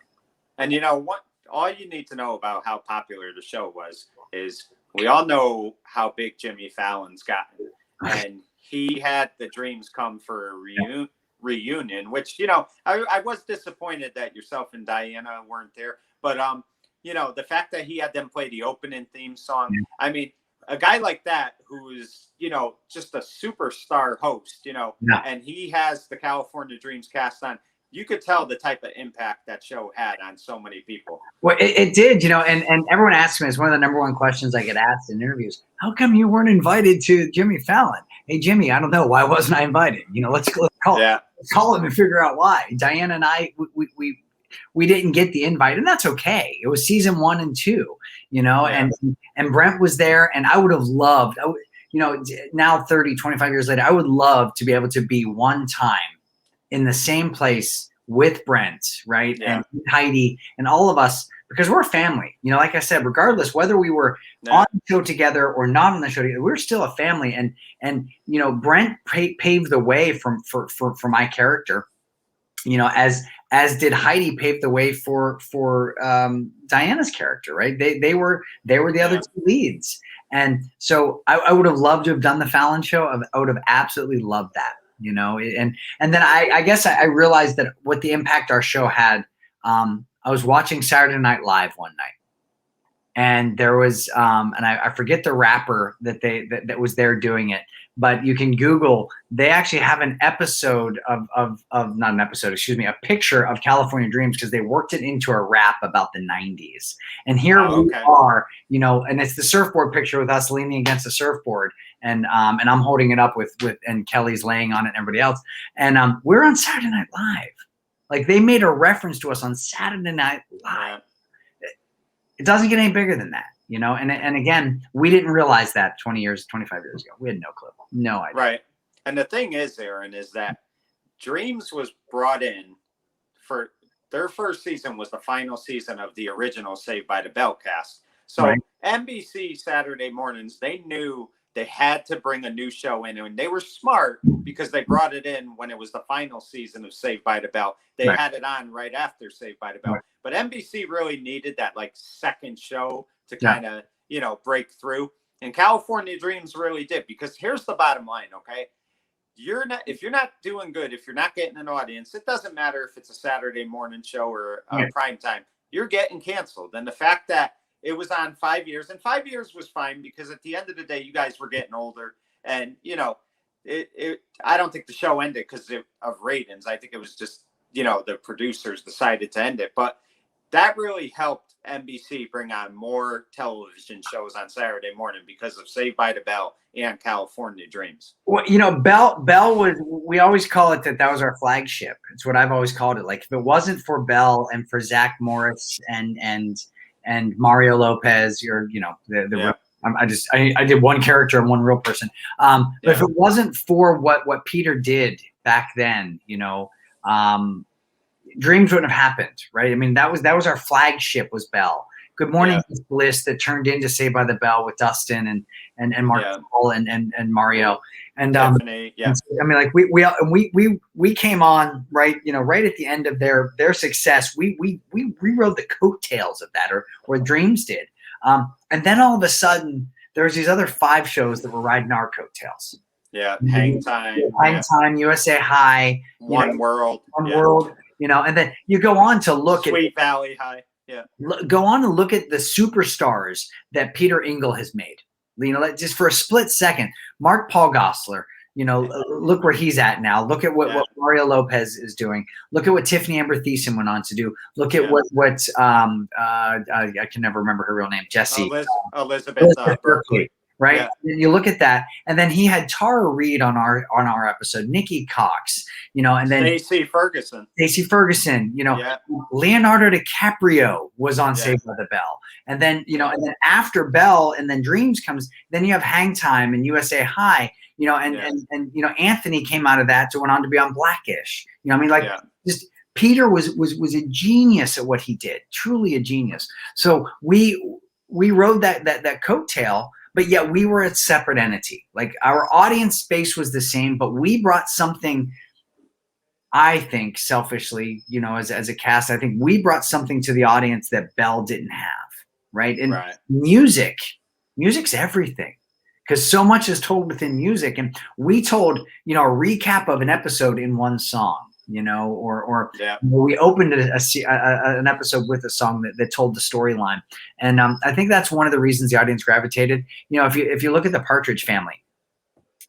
And you know what? All you need to know about how popular the show was is we all know how big Jimmy Fallon's gotten. And he had the dreams come for a reunion, which, you know, I was disappointed that yourself and Diana weren't there. But, you know, the fact that he had them play the opening theme song, I mean, a guy like that who's, just a superstar host, and he has the California Dreams cast on, you could tell the type of impact that show had on so many people. Well, it did, and everyone asks me, it's one of the number one questions I get asked in interviews. How come you weren't invited to Jimmy Fallon? Hey, Jimmy, I don't know. Why wasn't I invited? Let's call let's call him and figure out why. Diana and I, we didn't get the invite, and that's okay. It was season 1 and 2, and Brent was there, and I would have loved, now 25 years later, I would love to be able to be one time in the same place with Brent, right? Yeah. And Heidi and all of us, because we're a family. Like I said, regardless whether we were on the show together or not on the show together, we're still a family. And Brent paved the way for my character, as did Heidi pave the way for Diana's character, right? They were the other two leads. And so I would have loved to have done the Fallon show. I would have absolutely loved that. And then I guess I realized that what the impact our show had. I was watching Saturday Night Live one night, and there was and I forget the rapper that was there doing it, but you can Google. They actually have an episode of not an episode, excuse me, a picture of California Dreams, because they worked it into a rap about the 90s. And here we are, and it's the surfboard picture with us leaning against the surfboard. And I'm holding it up with and Kelly's laying on it and everybody else. And we're on Saturday Night Live. Like, they made a reference to us on Saturday Night Live. It doesn't get any bigger than that, And again, we didn't realize that 25 years ago. We had no clue, no idea. Right. And the thing is, Aaron, is that Dreams was brought in for their first season was the final season of the original Saved by the Bell cast. So NBC Saturday mornings, they knew they had to bring a new show in, and they were smart because they brought it in when it was the final season of Saved by the Bell. They had it on right after Saved by the Bell. But NBC really needed that second show to kind of, break through. And California Dreams really did, because here's the bottom line, okay? If you're not doing good, if you're not getting an audience, it doesn't matter if it's a Saturday morning show or prime time, you're getting canceled. And the fact that it was on 5 years, and 5 years was fine, because at the end of the day, you guys were getting older, and I don't think the show ended because of ratings. I think it was just the producers decided to end it, but that really helped NBC bring on more television shows on Saturday morning because of Saved by the Bell and California Dreams. Well, Bell was, we always call it that was our flagship. It's what I've always called it. Like, if it wasn't for Bell and for Zach Morris and Mario Lopez, I did one character and one real person. But if it wasn't for what Peter did back then, Dreams wouldn't have happened, right? I mean, that was our flagship, was Bell. Good Morning Bliss, that turned into Saved by the Bell with Dustin and Mark Winkle and Mario. And Definitely, and so, I mean, like we came on right at the end of their success. We rode the coattails of that, or Dreams did. And then all of a sudden, there's these other 5 shows that were riding our coattails. Yeah, Hang Time, USA High, One World, and then you go on to look at Sweet Valley High. Yeah, go on and look at the superstars that Peter Engel has made. Just for a split second, Mark Paul Gosselaar. Look where he's at now. Look at what Mario Lopez is doing. Look at what Tiffany Amber Thiessen went on to do. Look at what I can never remember her real name. Jessie Elizabeth Berkley. Right. Yeah. And you look at that, and then he had Tara Reid on our episode, Nikki Cox, and then Stacey Ferguson, Leonardo DiCaprio was on Saved by the Bell. And then, and then after Bell and then Dreams comes, then you have Hang Time and USA High, and Anthony came out of that to went on to be on Blackish. Just Peter was a genius at what he did, truly a genius. So we rode that coattail. But yet we were a separate entity. Like, our audience space was the same, but we brought something, I think, selfishly, as a cast, I think we brought something to the audience that Bell didn't have, right? And music's everything, because so much is told within music. And we told, a recap of an episode in one song. or Yeah. we opened an episode with a song that told the storyline. And I think that's one of the reasons the audience gravitated. If you look at the Partridge Family,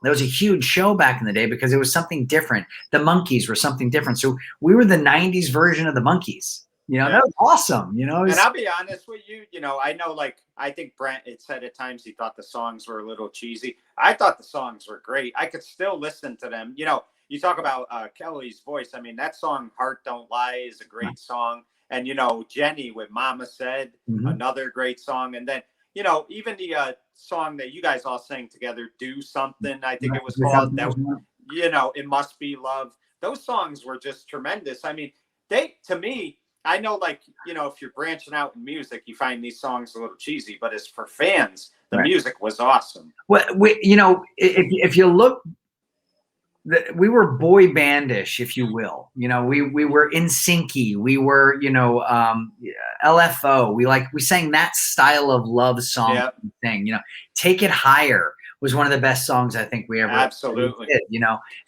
that was a huge show back in the day because it was something different. The Monkees were something different. So we were the 90s version of the Monkees. That was awesome. And I'll be honest with you, I know, like, I think Brent had said at times he thought the songs were a little cheesy. I thought the songs were great. I could still listen to them. You talk about Kelly's voice. I mean, that song, Heart Don't Lie, is a great song. And, Jenny with Mama Said, another great song. And then, even the song that you guys all sang together, Do Something, I think it was called, that, It Must Be Love. Those songs were just tremendous. I mean, to me, I know, like, if you're branching out in music, you find these songs a little cheesy, but as for fans, the music was awesome. Well, if you look, we were boy bandish, if you will. We were NSYNC-y. We were, LFO. We sang that style of love song thing. Take It Higher was one of the best songs I think we ever absolutely did.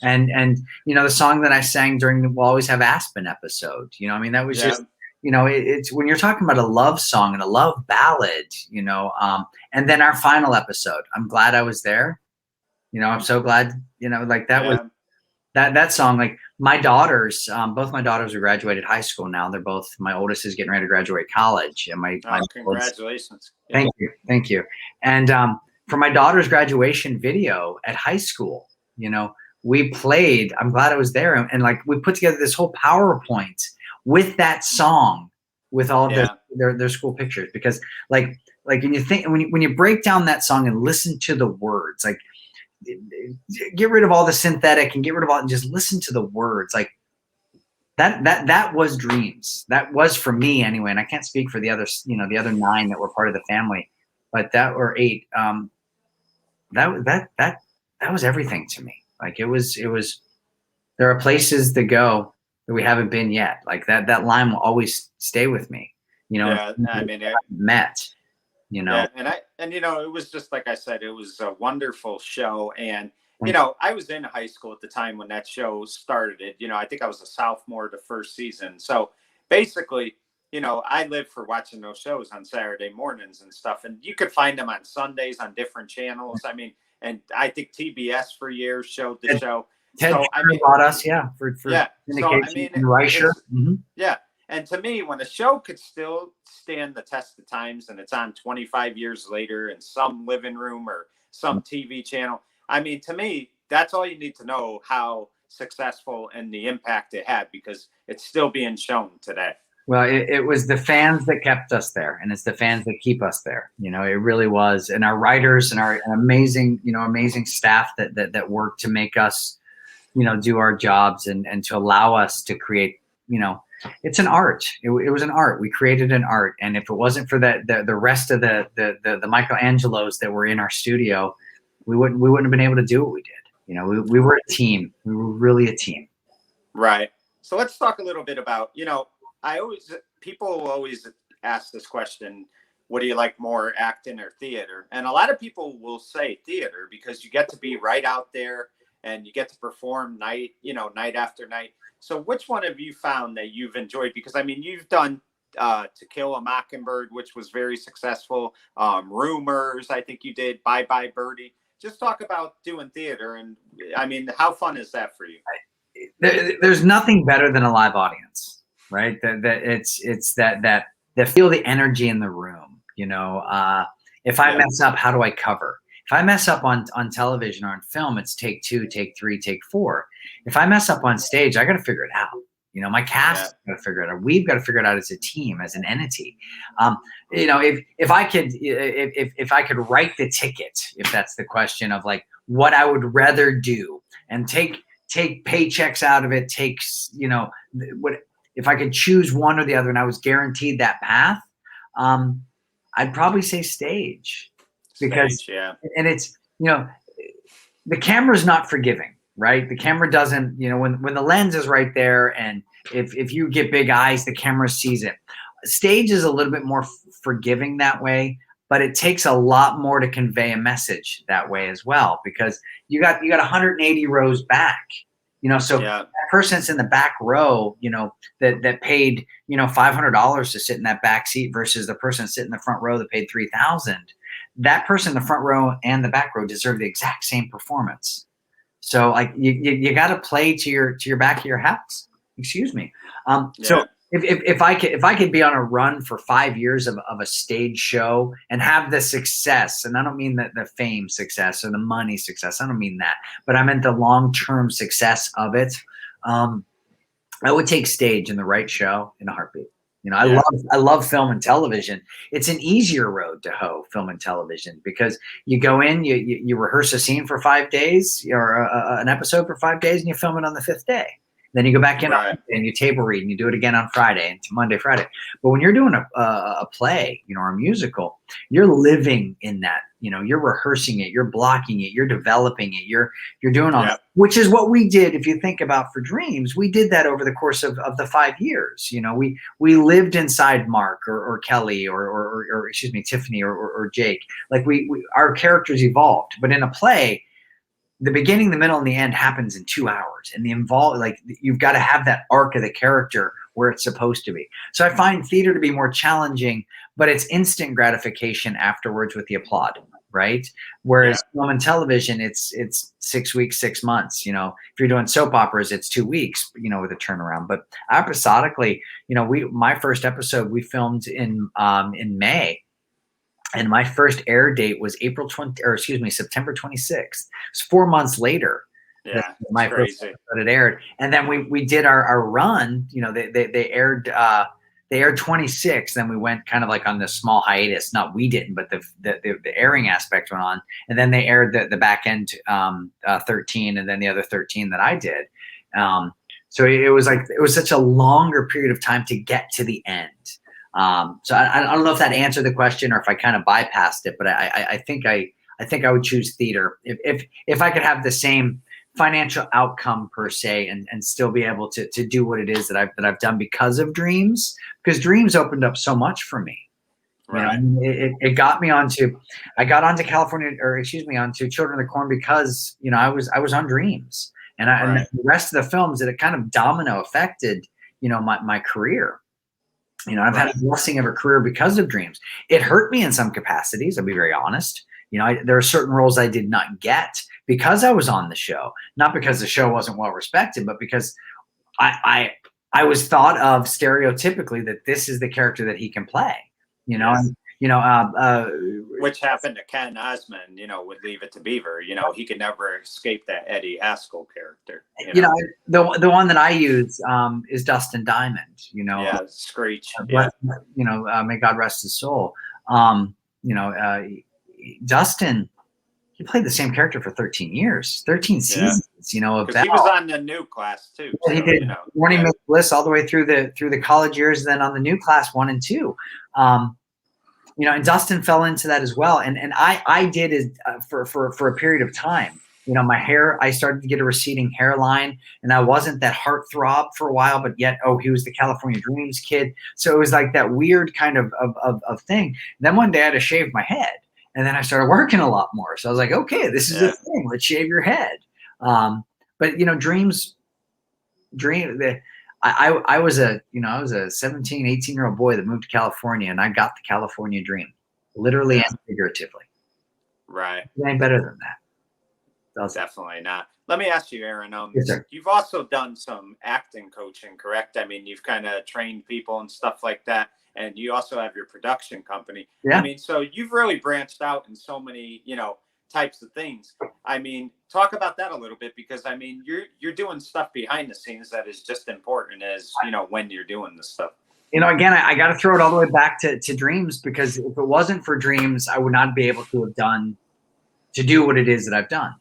And the song that I sang during the We'll Always Have Aspen episode. I mean, that was just. It's when you're talking about a love song and a love ballad. And then our final episode, I'm Glad I Was There. I'm so glad, like that was that song. Like my daughters, both my daughters are graduated high school now. They're both, my oldest is getting ready to graduate college, and my congratulations. Thank you. And for my daughter's graduation video at high school, we played I'm Glad I Was There, and like we put together this whole PowerPoint with that song, with all of their school pictures, because like when you break down that song and listen to the words, like get rid of all the synthetic and get rid of all and just listen to the words, like that was dreams. That was for me anyway, and I can't speak for the others, the other 9 that were part of the family, but or 8. That was everything to me. Like it was. There are places to go that we haven't been yet. Like that line will always stay with me. I mean, met. Yeah, and it was just like I said, it was a wonderful show. And I was in high school at the time when that show started. I think I was a sophomore the first season. So basically, I lived for watching those shows on Saturday mornings and stuff. And you could find them on Sundays on different channels. I mean, and I think TBS for years showed the show. Ted bought us, for syndication. So, Reicher. Yeah. And to me, when a show could still stand the test of times and it's on 25 years later in some living room or some TV channel, I mean, to me, that's all you need to know how successful and the impact it had, because it's still being shown today. Well, it was the fans that kept us there, and it's the fans that keep us there. It really was. And our writers and our amazing staff that work to make us, do our jobs and to allow us to create, it's an art. It was an art. We created an art. And if it wasn't for the rest of the Michelangelos that were in our studio, we wouldn't have been able to do what we did. We were a team. We were really a team. Right. So let's talk a little bit about, people always ask this question, what do you like more, acting or theater? And a lot of people will say theater because you get to be right out there and you get to perform night after night. So which one have you found that you've enjoyed? Because I mean, you've done To Kill a Mockingbird, which was very successful. Rumors, I think you did. Bye Bye Birdie. Just talk about doing theater, and I mean, how fun is that for you? There's nothing better than a live audience, right? That it's that feel the energy in the room. If I mess up, how do I cover? If I mess up on television or on film, it's take 2, take 3, take 4. If I mess up on stage, I got to figure it out. My cast got to figure it out. We've got to figure it out as a team, as an entity. If I could write the ticket, if that's the question of like what I would rather do, and take paychecks out of it, what if I could choose one or the other, and I was guaranteed that path, I'd probably say stage. Because and it's the camera's not forgiving, right? The camera doesn't, when the lens is right there, and if you get big eyes, the camera sees it. Stage is a little bit more forgiving that way, but it takes a lot more to convey a message that way as well, because you got 180 rows back, So that person's in the back row, that paid, $500 to sit in that back seat versus the person sitting in the front row that paid $3,000. That person in the front row and the back row deserve the exact same performance. So like you got to play to your back of your house. Excuse me. So if I could be on a run for 5 years of a stage show and have the success, and I don't mean the fame success or the money success, I don't mean that, but I meant the long-term success of it. I would take stage in the right show in a heartbeat. I love film and television. It's an easier road to hoe, film and television, because you go in, you rehearse a scene for 5 days or an episode for 5 days, and you film it on the 5th day. Then you go back in and you table read, and you do it again on Friday and Monday, Friday. But when you're doing a play, or a musical, you're living in that. You're rehearsing it, you're blocking it, you're developing it, you're doing all that, which is what we did. If you think about for Dreams, we did that over the course of the 5 years. We lived inside Mark or Kelly or excuse me, Tiffany or Jake. Like our characters evolved, but in a play, the beginning, the middle, and the end happens in 2 hours, and you've got to have that arc of the character where it's supposed to be. So I find theater to be more challenging, but it's instant gratification afterwards with the applaud, right? Whereas film and television, it's 6 weeks, 6 months. If you're doing soap operas, it's 2 weeks, with a turnaround. But episodically, my first episode we filmed in May. And my first air date was September 26th. It's 4 months later. Yeah, my first episode had aired. And then we did our run. They aired 26. Then we went kind of like on this small hiatus. Not we didn't, but the airing aspect went on. And then they aired the back end 13, and then the other 13 that I did. So it was such a longer period of time to get to the end. So I don't know if that answered the question or if I kind of bypassed it, but I think I would choose theater if I could have the same financial outcome per se and still be able to do what it is that I've done because of Dreams, because Dreams opened up so much for me. Right. It got me onto onto Children of the Corn because I was on Dreams, and and the rest of the films that it kind of domino affected my career. I've had a blessing of a career because of Dreams. It hurt me in some capacities. I'll be very honest. There are certain roles I did not get because I was on the show, not because the show wasn't well respected, but because I was thought of stereotypically that this is the character that he can play. Yes. Which happened to Ken Osmond, with Leave It to Beaver. He could never escape that Eddie Haskell character. The one that I use is Dustin Diamond. Screech. May God rest his soul. Dustin, he played the same character for 13 years, 13 seasons. Because he was on the New Class too. So, he did Morning Miss Bliss all the way through the college years, and then on the New Class 1 and 2. And Dustin fell into that as well. And I did it for a period of time. My hair, I started to get a receding hairline, and I wasn't that heartthrob for a while, but yet, he was the California Dreams kid. So it was like that weird kind of thing. Then one day I had to shave my head, and then I started working a lot more. So I was like, okay, this is a thing. Let's shave your head. But Dreams. I was a 17, 18-year-old boy that moved to California, and I got the California dream, literally and figuratively. Right. It ain't better than that. Definitely not. Let me ask you, Aaron. Yes, sir. You've also done some acting coaching, correct? I mean, you've kind of trained people and stuff like that, and you also have your production company. Yeah. I mean, so you've really branched out in so many, types of things. I mean, talk about that a little bit, because I mean, you're doing stuff behind the scenes that is just important as when you're doing this stuff. Again, I got to throw it all the way back to Dreams, because if it wasn't for Dreams, I would not be able to do what it is that I've done.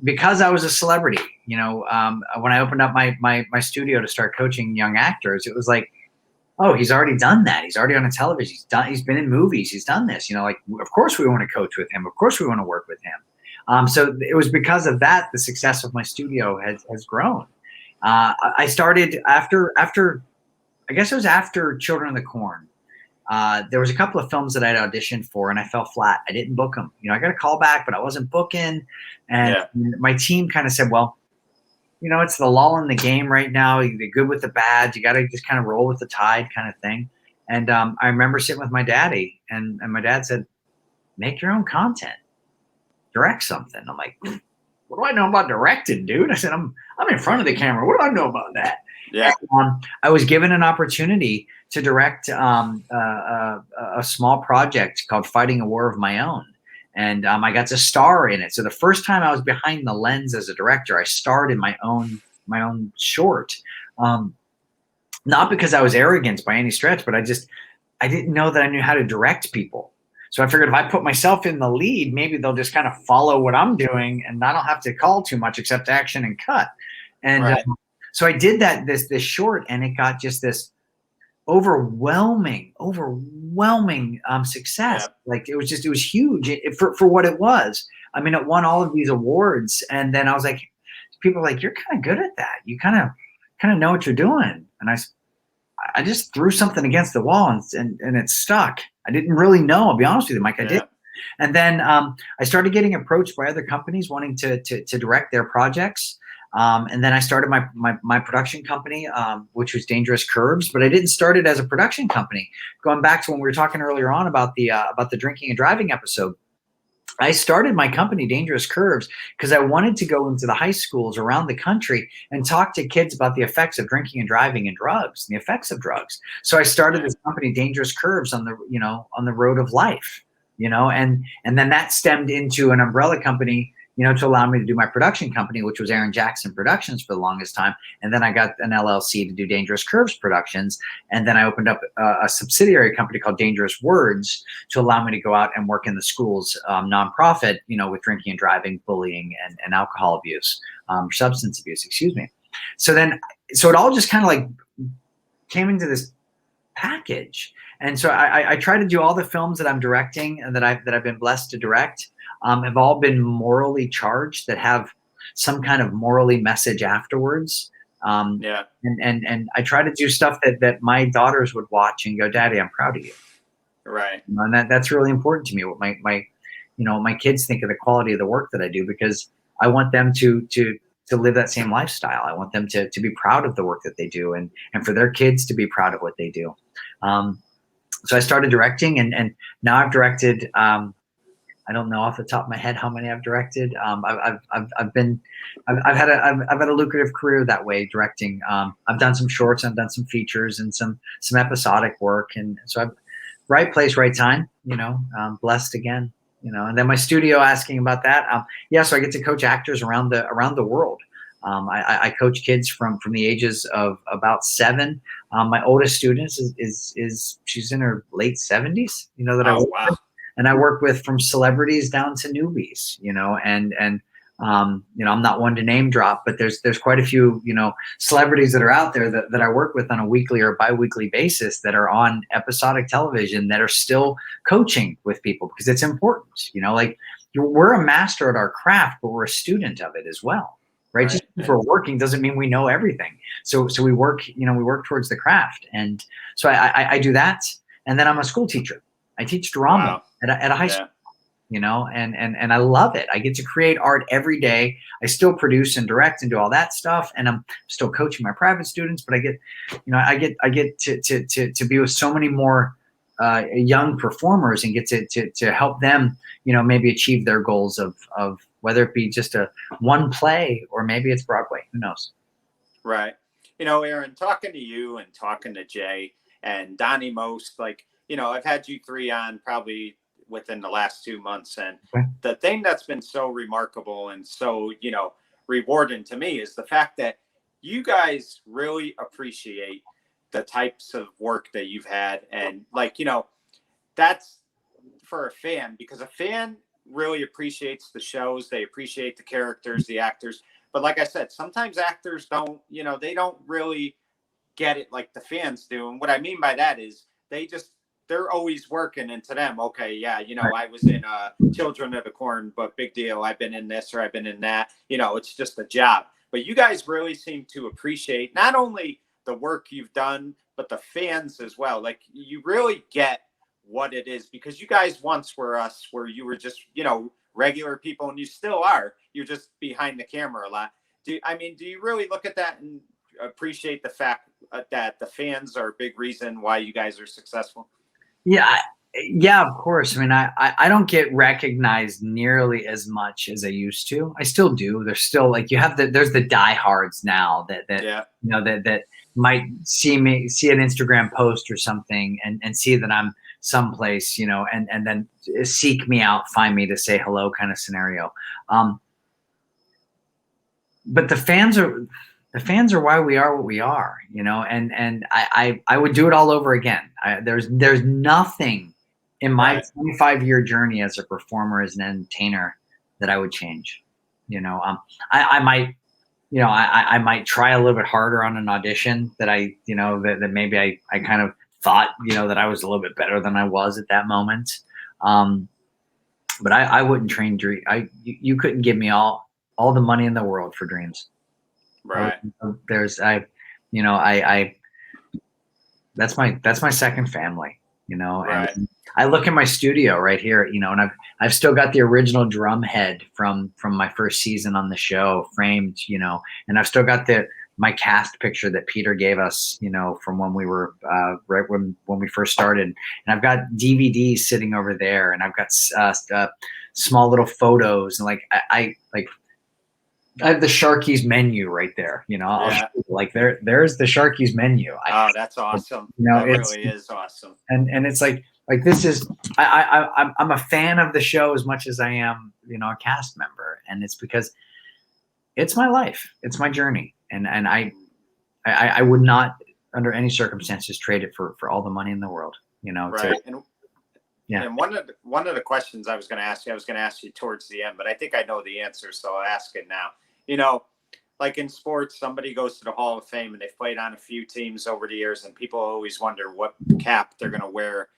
Because I was a celebrity. When I opened up my studio to start coaching young actors, it was like, oh, he's already done that. He's already on a television. He's been in movies. He's done this. Of course we want to coach with him. Of course we want to work with him. So it was because of that the success of my studio has grown. I started after I guess it was after Children of the Corn. There was a couple of films that I'd auditioned for, and I fell flat. I didn't book them. I got a call back, but I wasn't booking. And my team kind of said, well, it's the lull in the game right now. The good with the bad. You got to just kind of roll with the tide kind of thing. And I remember sitting with my daddy, and my dad said, make your own content, direct something. I'm like, what do I know about directing, dude? I said, I'm in front of the camera. What do I know about that? Yeah. And, I was given an opportunity to direct a small project called Fighting a War of My Own. And I got to star in it. So the first time I was behind the lens as a director, I starred in my own short. Not because I was arrogant by any stretch, but I didn't know that I knew how to direct people. So I figured if I put myself in the lead, maybe they'll just kind of follow what I'm doing, and I don't have to call too much except action and cut. And Right. So I did that this short, and it got just this overwhelming success. Yeah. Like it was huge for what it was. I mean, it won all of these awards, and then I was like, people were like, you're kind of good at that. You kind of know what you're doing. And I just threw something against the wall, and it stuck. I didn't really know. I'll be honest with you, Mike. I did. And then I started getting approached by other companies wanting to direct their projects. And then I started my production company, which was Dangerous Curves, but I didn't start it as a production company. Going back to when we were talking earlier on about the drinking and driving episode, I started my company, Dangerous Curves, because I wanted to go into the high schools around the country and talk to kids about the effects of drinking and driving and drugs and the effects of drugs. So I started this company, Dangerous Curves, on the road of life, and then that stemmed into an umbrella company, to allow me to do my production company, which was Aaron Jackson Productions for the longest time. And then I got an LLC to do Dangerous Curves Productions. And then I opened up a subsidiary company called Dangerous Words to allow me to go out and work in the schools, nonprofit, with drinking and driving, bullying, and alcohol abuse, substance abuse, excuse me. So it all just kind of like came into this package. And so I try to do all the films that I'm directing and that I've been blessed to direct. Have all been morally charged, that have some kind of morally message afterwards. And I try to do stuff that my daughters would watch and go, Daddy, I'm proud of you. Right. And that's really important to me. What my kids think of the quality of the work that I do, because I want them to live that same lifestyle. I want them to be proud of the work that they do, and for their kids to be proud of what they do. So I started directing, and now I've directed. I don't know off the top of my head how many I've directed. I've had a lucrative career that way, directing. I've done some shorts, I've done some features, and some episodic work, and so I've right place, right time. Blessed again. And then my studio, asking about that. So I get to coach actors around the world. I coach kids from the ages of about 7. My oldest student is she's in her late 70s. Wow. And I work with from celebrities down to newbies, and I'm not one to name drop, but there's quite a few, celebrities that are out there that I work with on a weekly or biweekly basis that are on episodic television that are still coaching with people, because it's important, like we're a master at our craft, but we're a student of it as well. Right. Just because we're working doesn't mean we know everything. So we work, we work towards the craft. And so I do that. And then I'm a school teacher. I teach drama at a high school, and I love it. I get to create art every day. I still produce and direct and do all that stuff, and I'm still coaching my private students. But I get to be with so many more young performers and get to help them, maybe achieve their goals of whether it be just one play or maybe it's Broadway. Who knows? Right. Aaron, talking to you and talking to Jay and Donnie Most, I've had you 3 on probably within the last 2 months. And the thing that's been so remarkable and so, rewarding to me is the fact that you guys really appreciate the types of work that you've had. And that's for a fan, because a fan really appreciates the shows. They appreciate the characters, the actors. But like I said, sometimes actors don't, they don't really get it like the fans do. And what I mean by that is they're always working, and to them, okay, yeah, I was in Children of the Corn, but big deal. I've been in this or I've been in that. It's just a job. But you guys really seem to appreciate not only the work you've done, but the fans as well. Like, you really get what it is, because you guys once were us, where you were just, regular people, and you still are. You're just behind the camera a lot. do you really look at that and appreciate the fact that the fans are a big reason why you guys are successful? Yeah, yeah, of course. I mean, I don't get recognized nearly as much as I used to. I still do. There's still like there's the diehards now that Yeah. that might see an Instagram post or something and see that I'm someplace, and then seek me out, find me to say hello kind of scenario. But the fans are why we are what we are, and I would do it all over again. There's nothing in my 25-year journey as a performer, as an entertainer, that I would change. I might, I might try a little bit harder on an audition that that maybe I kind of thought, that I was a little bit better than I was at that moment. But I wouldn't train dream. You couldn't give me all the money in the world for dreams. Right. That's my second family, Right. and I look at my studio right here, and I've still got the original drum head from my first season on the show framed, and I've still got my cast picture that Peter gave us, from when we were right when we first started, and I've got DVDs sitting over there, and I've got small little photos, and like I have the Sharky's menu right there, like there's the Sharky's menu. Oh, that's awesome. That really is awesome. And it's like this is I'm a fan of the show as much as I am, a cast member, and it's because it's my life, it's my journey, and I would not under any circumstances trade it for all the money in the world, Right. And one of the questions I was going to ask you towards the end, but I think I know the answer, so I'll ask it now. Like in sports, somebody goes to the Hall of Fame and they've played on a few teams over the years, and people always wonder what cap they're going to wear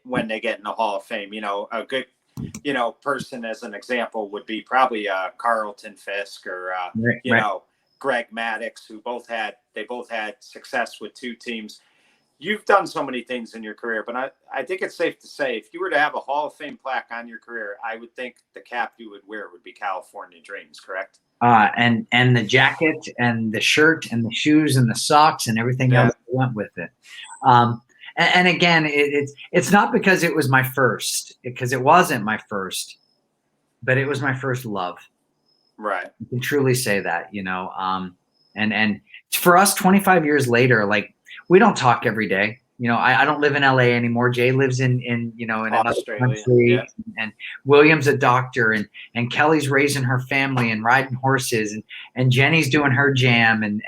when they get in the Hall of Fame. A good, person as an example would be probably Carlton Fisk or, Greg Maddux, who both had success with two teams. You've done so many things in your career, but I think it's safe to say if you were to have a Hall of Fame plaque on your career, I would think the cap you would wear would be California Dreams, correct? And the jacket and the shirt and the shoes and the socks and everything else that went with it. And again, it's not because it was my first, because it wasn't my first, but it was my first love. Right. You can truly say that, and for us 25 years later, like, we don't talk every day. I don't live in LA anymore. Jay lives in another country, and William's a doctor, and Kelly's raising her family and riding horses, and Jenny's doing her jam, and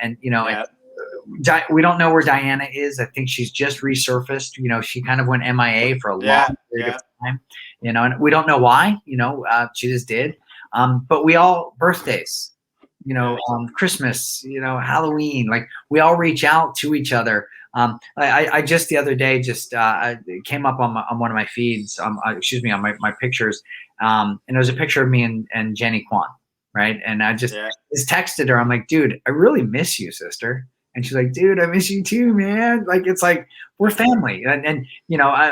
we don't know where Diana is. I think she's just resurfaced. She kind of went MIA for a long period of time. And we don't know why. She just did. But we all birthdays. Christmas, Halloween, like we all reach out to each other. I just the other day it came up on one of my feeds, on my pictures, and it was a picture of me and Jenny Kwan, right? And I just texted her. I'm like, dude, I really miss you, sister. And she's like, dude, I miss you too, man. Like, it's like we're family. And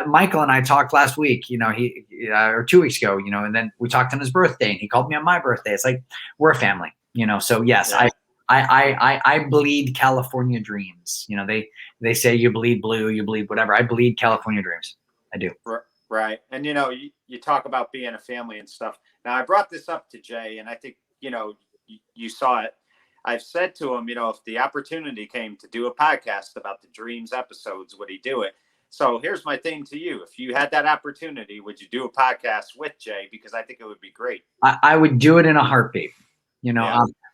Michael and I talked last week, or 2 weeks ago, and then we talked on his birthday, and he called me on my birthday. It's like we're a family. So yes, I bleed California dreams. They say you bleed blue, you bleed whatever. I bleed California dreams. I do. Right. And you talk about being a family and stuff. Now I brought this up to Jay, and I think you saw it. I've said to him, if the opportunity came to do a podcast about the dreams episodes, would he do it? So here's my thing to you. If you had that opportunity, would you do a podcast with Jay? Because I think it would be great. I would do it in a heartbeat.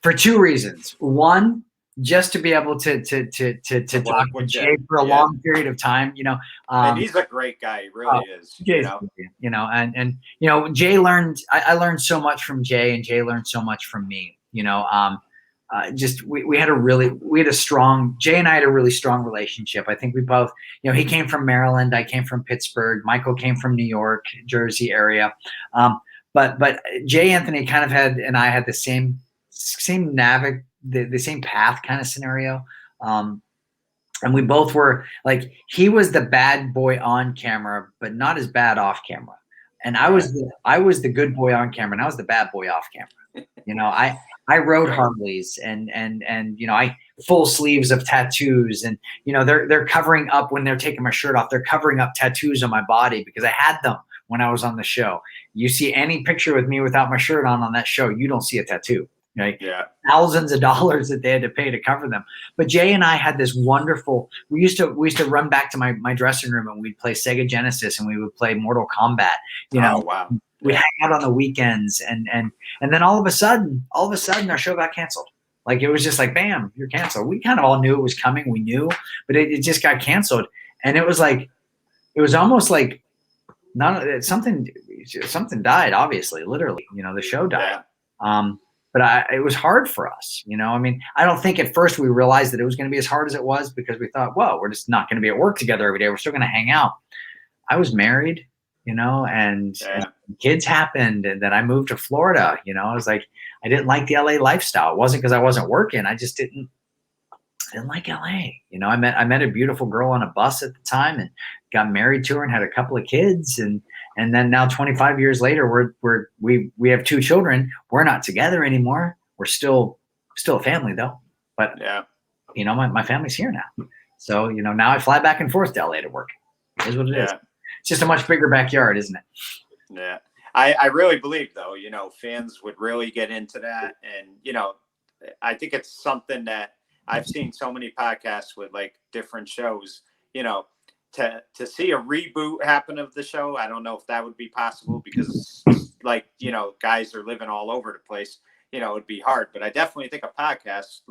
For two reasons. One, just to be able to talk with Jay for a long period of time. And he's a great guy. He really is. And Jay learned. I learned so much from Jay, and Jay learned so much from me. We had a strong. Jay and I had a really strong relationship. I think we both. He came from Maryland. I came from Pittsburgh. Michael came from New York, Jersey area. But Jay Anthony kind of and I had the same the same path kind of scenario. And we both were like, he was the bad boy on camera, but not as bad off camera. And I was the good boy on camera, and I was the bad boy off camera. I rode Right. Harleys and I full sleeves of tattoos, and they're covering up when they're taking my shirt off. They're covering up tattoos on my body because I had them when I was on the show. You see any picture with me without my shirt on that show, you don't see a tattoo. Right? Yeah. Thousands of dollars that they had to pay to cover them. But Jay and I had this wonderful. We used to run back to my dressing room and we'd play Sega Genesis and we would play Mortal Kombat. Oh, wow. We'd Yeah. hang out on the weekends, and then all of a sudden our show got canceled. Like it was just like, bam, you're canceled. We kind of all knew it was coming. We knew, but it just got canceled. And it was almost like something died, obviously, literally, the show died. Yeah. But it was hard for us, I mean, I don't think at first we realized that it was going to be as hard as it was, because we thought, well, we're just not going to be at work together every day. We're still going to hang out. I was married, and kids happened, and then I moved to Florida. I was like, I didn't like the LA lifestyle. It wasn't because I wasn't working. I just didn't like LA. I met a beautiful girl on a bus at the time and got married to her and had a couple of kids, and then now 25 years later, we have 2 children. We're not together anymore. We're still a family though. But my family's here now. So now I fly back and forth to LA to work. It is what it is. It's just a much bigger backyard, isn't it? Yeah. I really believe, though, fans would really get into that. And, I think it's something that I've seen so many podcasts with like different shows, to see a reboot happen of the show. I don't know if that would be possible because guys are living all over the place, it'd be hard. But I definitely think a podcast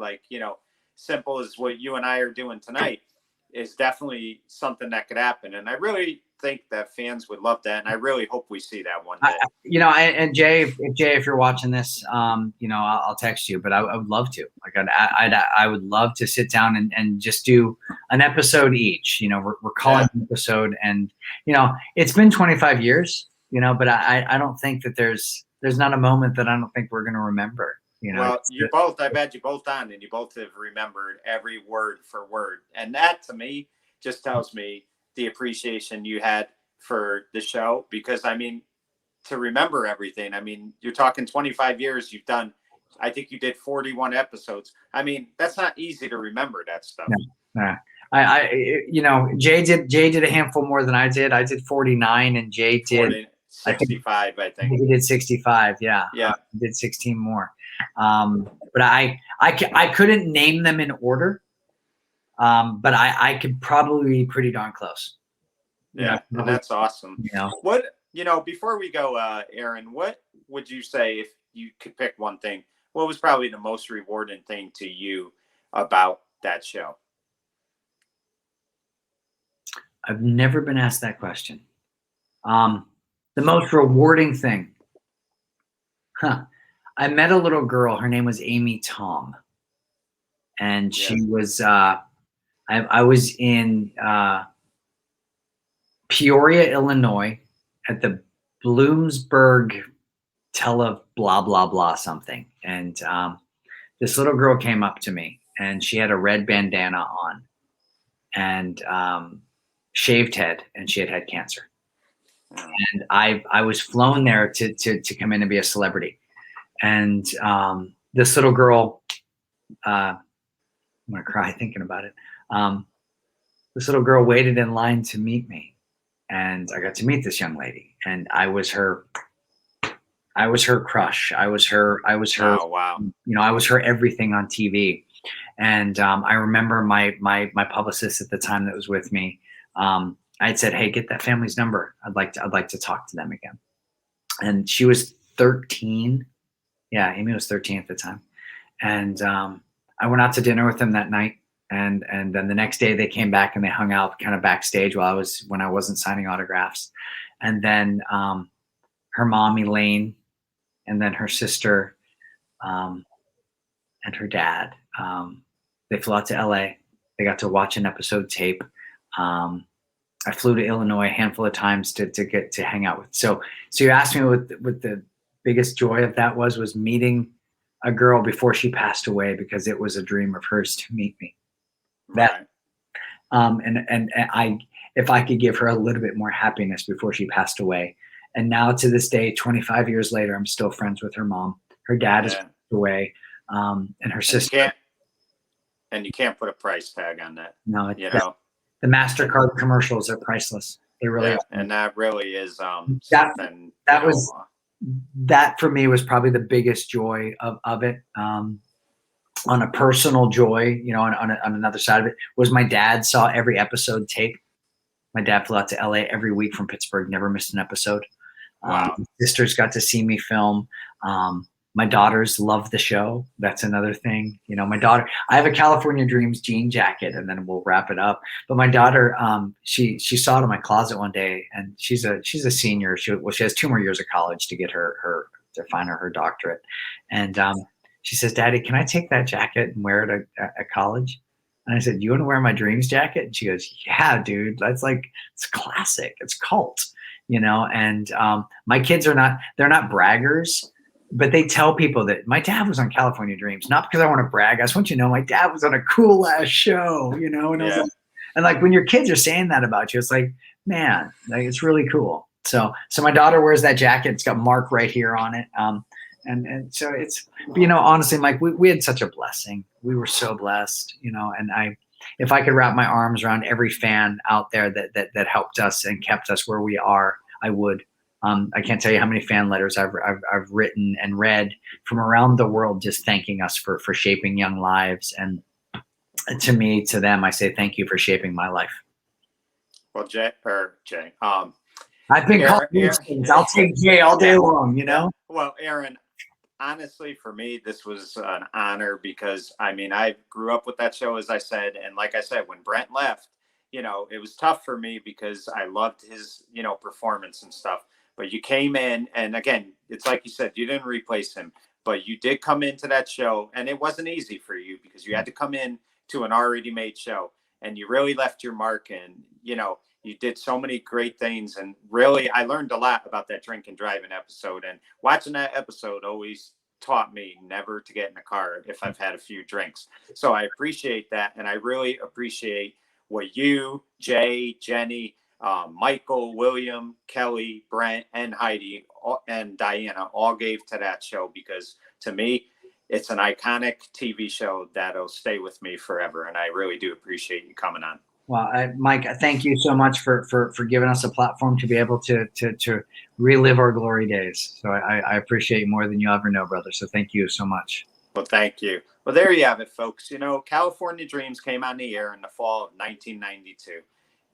simple as what you and I are doing tonight is definitely something that could happen. And I really think that fans would love that. And I really hope we see that one day. And Jay, if you're watching this, I'll text you, but I would love to. Like I would love to sit down and just do an episode each. We're calling an episode, and it's been 25 years. But I don't think that there's not a moment that I don't think we're going to remember. Well, I've had you both on, and you both have remembered every word for word, and that to me just tells me the appreciation you had for the show, because I mean, to remember everything, I mean, you're talking 25 years you've done. I think you did 41 episodes. I mean, that's not easy to remember that stuff. Jay did a handful more than I did. I did 49 and Jay did 65, I think. He did 65. Yeah. Yeah. He did 16 more. But I couldn't name them in order. But I could probably be pretty darn close. Yeah, and that's awesome. What, before we go, Aaron, what would you say if you could pick one thing? What was probably the most rewarding thing to you about that show? I've never been asked that question. The most rewarding thing. I met a little girl. Her name was Amy Tom. And she was, I was in Peoria, Illinois at the Bloomsburg blah, blah, blah something. And this little girl came up to me, and she had a red bandana on and shaved head, and she had cancer. And I was flown there to come in and be a celebrity. And this little girl, I'm going to cry thinking about it. This little girl waited in line to meet me, and I got to meet this young lady, and I was her crush. I was her. Oh, wow. I was her everything on TV. And I remember my publicist at the time that was with me. I had said, "Hey, get that family's number. I'd like to talk to them again." And she was 13. Yeah, Amy was 13 at the time. And I went out to dinner with them that night. And then the next day they came back and they hung out kind of backstage when I wasn't signing autographs. And then her mom, Elaine, and then her sister and her dad, they flew out to LA. They got to watch an episode tape. I flew to Illinois a handful of times to get to hang out with. So you asked me what the biggest joy of that was meeting a girl before she passed away, because it was a dream of hers to meet me. That, and I, if I could give her a little bit more happiness before she passed away. And now to this day, 25 years later, I'm still friends with her mom. Her dad has passed away. and her And sister. you can't put a price tag on that. No, You know, the MasterCard commercials are priceless. They really yeah, are. and that really is That something. that was that for me was probably the biggest joy of it. On a personal joy, on another side of it was my dad saw every episode tape. My dad flew out to LA every week from Pittsburgh, never missed an episode. Wow. My sisters got to see me film. My daughters love the show. That's another thing. My daughter, I have a California Dreams jean jacket, and then we'll wrap it up. But my daughter, she saw it in my closet one day, and she's a senior. She has 2 more years of college to get her to find her doctorate. And she says, "Daddy, can I take that jacket and wear it at college?" And I said, "You want to wear my Dreams jacket?" And she goes, "Yeah, dude. That's like, it's classic. It's cult." And my kids they're not braggers, but they tell people that my dad was on California Dreams, not because I want to brag. I just want you to know my dad was on a cool ass show, and I was like, when your kids are saying that about you, it's like, man, like, it's really cool. So my daughter wears that jacket. It's got Mark right here on it. And so it's, honestly, Mike, we had such a blessing. We were so blessed, and if I could wrap my arms around every fan out there that helped us and kept us where we are, I would. I can't tell you how many fan letters I've written and read from around the world, just thanking us for shaping young lives. And to them, I say thank you for shaping my life. Well, Jay, I've been called these things. I'll take Jay all day long, Well, Aaron, honestly, for me, this was an honor because I grew up with that show, as I said, and like I said, when Brent left, it was tough for me because I loved his, performance and stuff. But you came in, and again, it's like you said, you didn't replace him, but you did come into that show, and it wasn't easy for you because you had to come in to an already made show, and you really left your mark, and you did so many great things, and really, I learned a lot about that drink and driving episode, and watching that episode always taught me never to get in a car if I've had a few drinks. So I appreciate that, and I really appreciate what you, Jay, Jenny, Michael, William, Kelly, Brent, and Heidi, and Diana all gave to that show, because to me, it's an iconic TV show that'll stay with me forever. And I really do appreciate you coming on. Well, Mike, thank you so much for giving us a platform to be able to relive our glory days. So I appreciate you more than you ever know, brother. So thank you so much. Well, thank you. Well, there you have it, folks. California Dreams came on the air in the fall of 1992.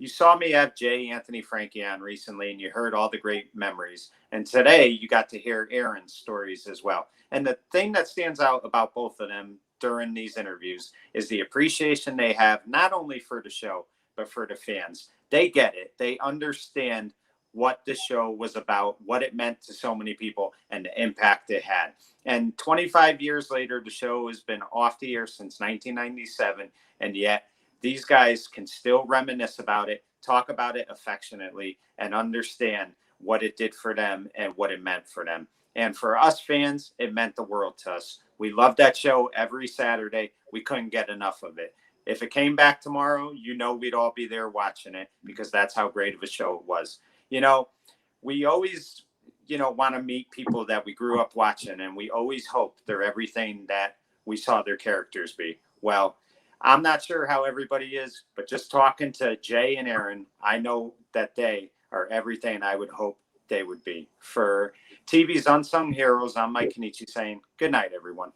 You saw me have Jay Anthony Frankie on recently, and you heard all the great memories. And today you got to hear Aaron's stories as well. And the thing that stands out about both of them during these interviews is the appreciation they have, not only for the show, but for the fans. They get it. They understand what the show was about, what it meant to so many people, and the impact it had. And 25 years later, the show has been off the air since 1997, and yet these guys can still reminisce about it, talk about it affectionately, and understand what it did for them and what it meant for them. And for us fans, it meant the world to us. We loved that show every Saturday. We couldn't get enough of it. If it came back tomorrow, we'd all be there watching it, because that's how great of a show it was. We always, want to meet people that we grew up watching, and we always hope they're everything that we saw their characters be. Well, I'm not sure how everybody is, but just talking to Jay and Aaron, I know that they are everything I would hope they would be. For TV's Unsung Heroes, I'm Mike Kenichi saying good night, everyone.